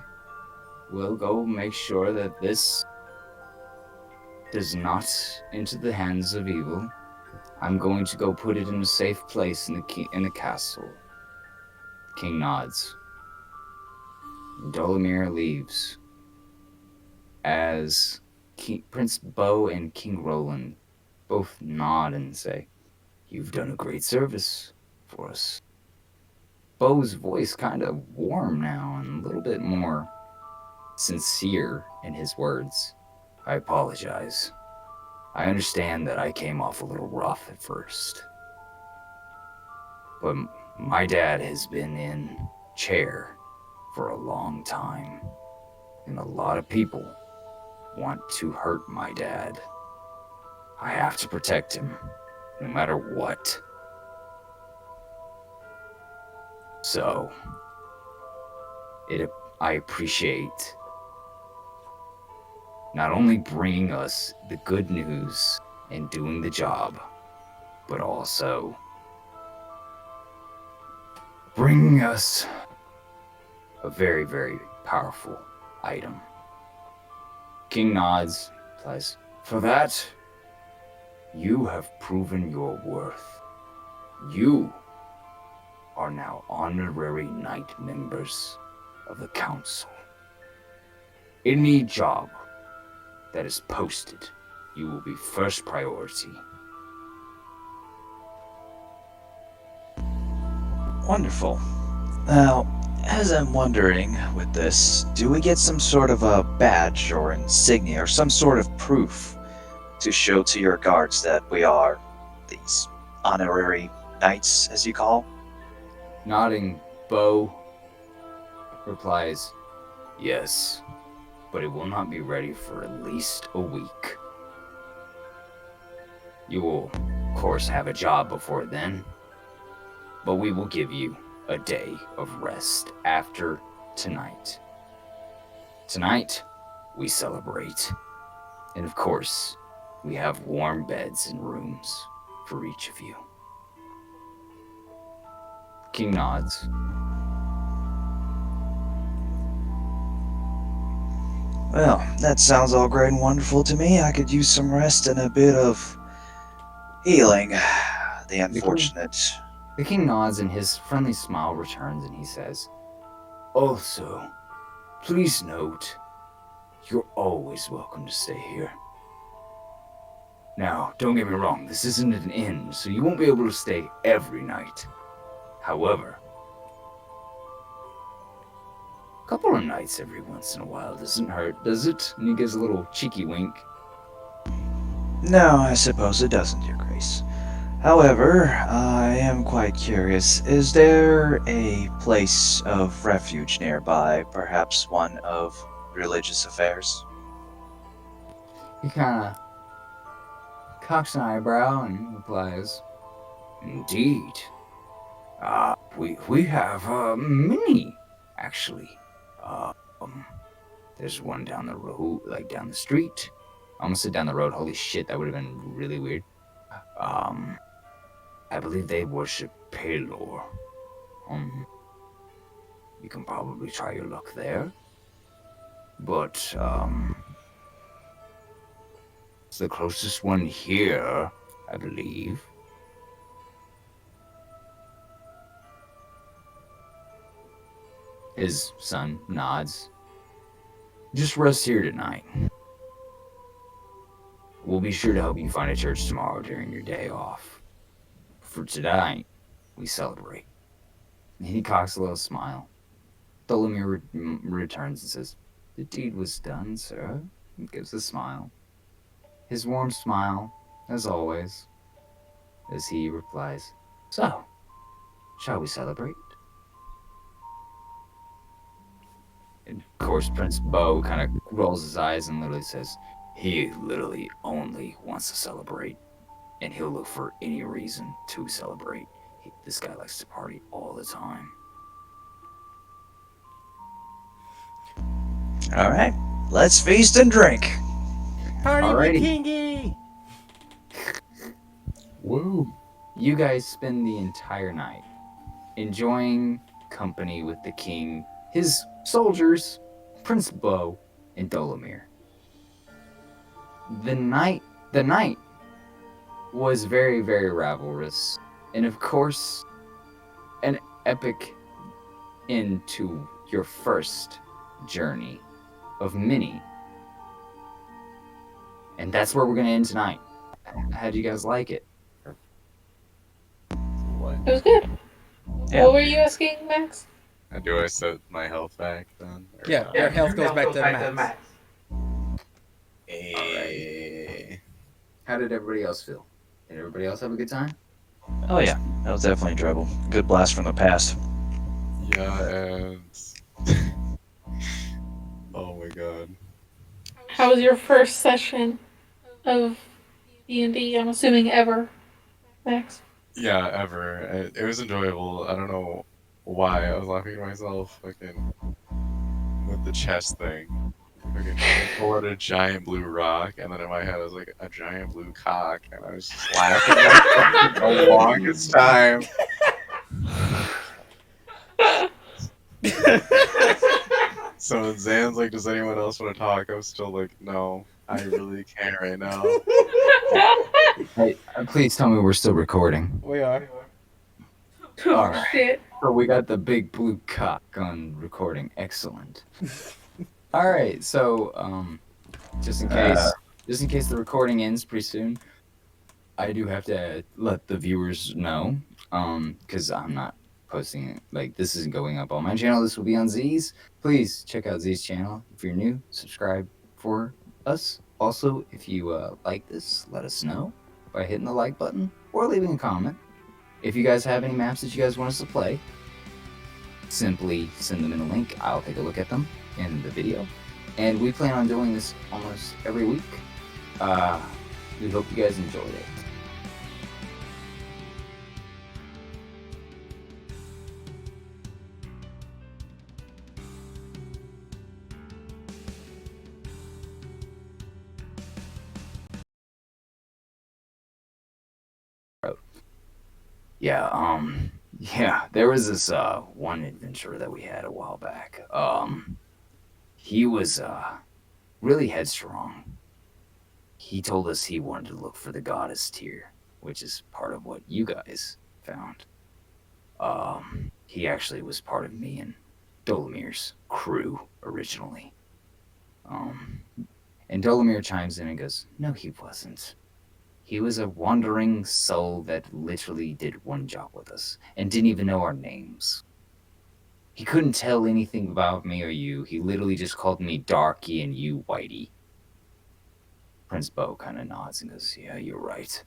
Speaker 1: will go make sure that this does not into the hands of evil. I'm going to go put it in a safe place in the castle. The king nods. Dolemir leaves as Prince Bo and King Roland both nod and say, You've done a great service for us. Bo's voice kind of warm now and a little bit more sincere in his words. I apologize. I understand that I came off a little rough at first. But my dad has been in chair for a long time. And a lot of people want to hurt my dad. I have to protect him, no matter what. So, I appreciate not only bringing us the good news and doing the job, but also bringing us a very, very powerful item. King nods, replies, For that, you have proven your worth. You are now honorary knight members of the council. Any job that is posted, you will be first priority.
Speaker 6: Wonderful. Now, as I'm wondering with this, do we get some sort of a badge or insignia or some sort of proof to show to your guards that we are these honorary knights, as you call?
Speaker 1: Nodding, Bo replies, Yes, but it will not be ready for at least a week. You will, of course, have a job before then, but we will give you a day of rest after tonight. Tonight, we celebrate. And of course, we have warm beds and rooms for each of you. King nods.
Speaker 6: Well, that sounds all great and wonderful to me. I could use some rest and a bit of healing. The unfortunate...
Speaker 1: The king nods and his friendly smile returns and he says, Also, please note, you're always welcome to stay here. Now, don't get me wrong, this isn't an inn, so you won't be able to stay every night. However, a couple of nights every once in a while doesn't hurt, does it? And he gives a little cheeky wink.
Speaker 6: No, I suppose it doesn't, Your Grace. However, I am quite curious. Is there a place of refuge nearby, perhaps one of religious affairs?
Speaker 1: He kind of cocks an eyebrow and replies, Indeed. We have many, actually. There's one down the road, like down the street. I almost said down the road. Holy shit, that would have been really weird. I believe they worship Pelor. You can probably try your luck there. But, it's the closest one here, I believe. His son nods. Just rest here tonight. We'll be sure to help you find a church tomorrow during your day off. For tonight, we celebrate. And he cocks a little smile. Dolomir returns and says, "The deed was done, sir." He gives a smile. His warm smile, as always, as he replies, "So, shall we celebrate?" And of course, Prince Bo kind of rolls his eyes and literally says, "He literally only wants to celebrate, and he'll look for any reason to celebrate. This guy likes to party all the time."
Speaker 6: All right, let's feast and drink.
Speaker 4: Party
Speaker 1: Alrighty.
Speaker 4: with Kingy!
Speaker 3: Woo!
Speaker 1: You guys spend the entire night enjoying company with the king, his soldiers, Prince Bo, and Dolomir. The night was very, very ravelrous, and of course, an epic end to your first journey of many. And that's where we're gonna end tonight. How do you guys like it?
Speaker 5: It was good.
Speaker 6: Yeah.
Speaker 5: What were you asking, Max?
Speaker 3: Do I set my health back then? Or
Speaker 4: Yeah,
Speaker 3: not?
Speaker 4: your health goes back to max.
Speaker 1: How did everybody else feel? Did everybody else have a good time?
Speaker 6: Oh yeah, that was definitely enjoyable. Good blast from the past.
Speaker 3: Yeah, and oh my god.
Speaker 5: How was your first session of D&D? I'm assuming ever, Max.
Speaker 3: Yeah, ever. It was enjoyable. I don't know why I was laughing to myself. Fucking with the chest thing. Fucking pull out a giant blue rock, and then in my head I was like a giant blue cock, and I was just laughing like the longest time. So when Zan's like, "Does anyone else want to talk?" I was still like, "No, I really can't right now."
Speaker 1: Hey, please tell me we're still recording.
Speaker 4: We are.
Speaker 5: Oh,
Speaker 1: Alright.
Speaker 5: shit.
Speaker 1: So we got the big blue cock on recording. Excellent. All right. So just in case the recording ends pretty soon, I do have to let the viewers know because I'm not posting it. Like, this isn't going up on my channel. This will be on Z's. Please check out Z's channel. If you're new, subscribe for us. Also, if you like this, let us know by hitting the like button or leaving a comment. If you guys have any maps that you guys want us to play, simply send them in a link. I'll take a look at them in the video. And we plan on doing this almost every week. We hope you guys enjoyed it. Yeah, there was this one adventurer that we had a while back. He was really headstrong. He told us he wanted to look for the goddess tier, which is part of what you guys found. He actually was part of me and Dolomir's crew originally. And Dolomir chimes in and goes, "No, he wasn't. He was a wandering soul that literally did one job with us and didn't even know our names. He couldn't tell anything about me or you. He literally just called me Darky and you Whitey." Prince Bo kind of nods and goes, "Yeah, you're right.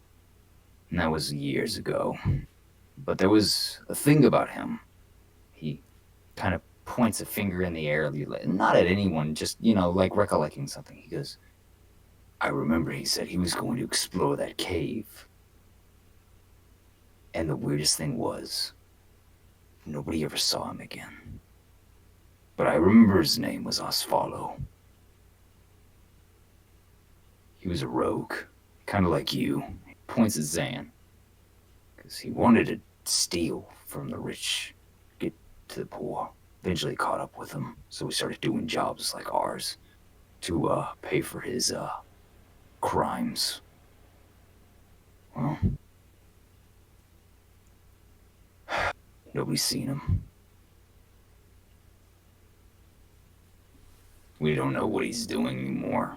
Speaker 1: And that was years ago. But there was a thing about him." He kind of points a finger in the air, not at anyone, just, like recollecting something. He goes, "I remember he said he was going to explore that cave. And the weirdest thing was, nobody ever saw him again. But I remember his name was Osvaldo. He was a rogue, kind of like you." He points at Zan. Because he wanted to steal from the rich, get to the poor. Eventually caught up with him, so we started doing jobs like ours to pay for his crimes. Well, nobody's seen him. We don't know what he's doing anymore.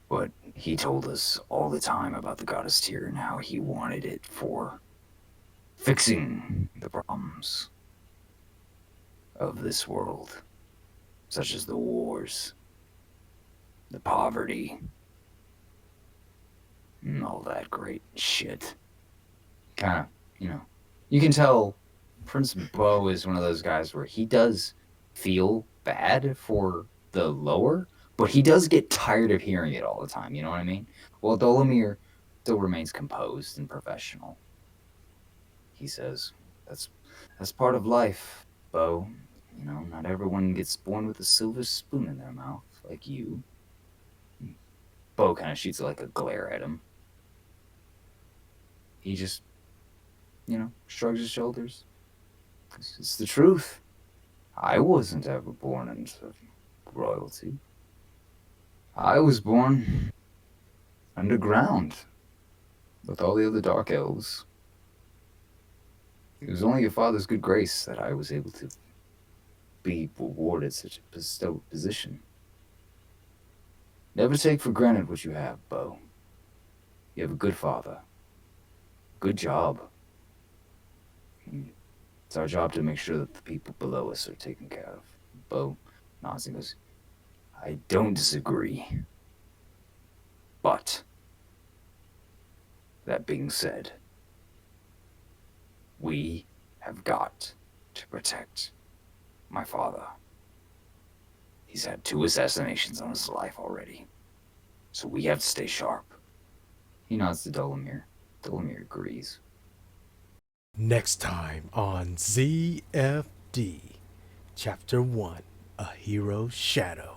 Speaker 1: But he told us all the time about the goddess tier and how he wanted it for fixing the problems of this world, such as the wars, the poverty, and all that great shit. Kind of, you can tell Prince Bo is one of those guys where he does feel bad for the lower, but he does get tired of hearing it all the time, you know what I mean? Well, Dolomir still remains composed and professional. He says, that's part of life, Bo. Not everyone gets born with a silver spoon in their mouth, like you. Bo kind of shoots like a glare at him. He just, shrugs his shoulders. It's the truth. I wasn't ever born into royalty. I was born underground with all the other dark elves. It was only your father's good grace that I was able to be awarded such a bestowed position. Never take for granted what you have, Bo. You have a good father. Good job. It's our job to make sure that the people below us are taken care of. Bo nods and goes, I don't disagree. But, that being said, we have got to protect my father. He's had 2 assassinations on his life already. So we have to stay sharp. He nods to Dolomir. Dolomir agrees.
Speaker 7: Next time on ZFD, Chapter 1, A Hero's Shadow.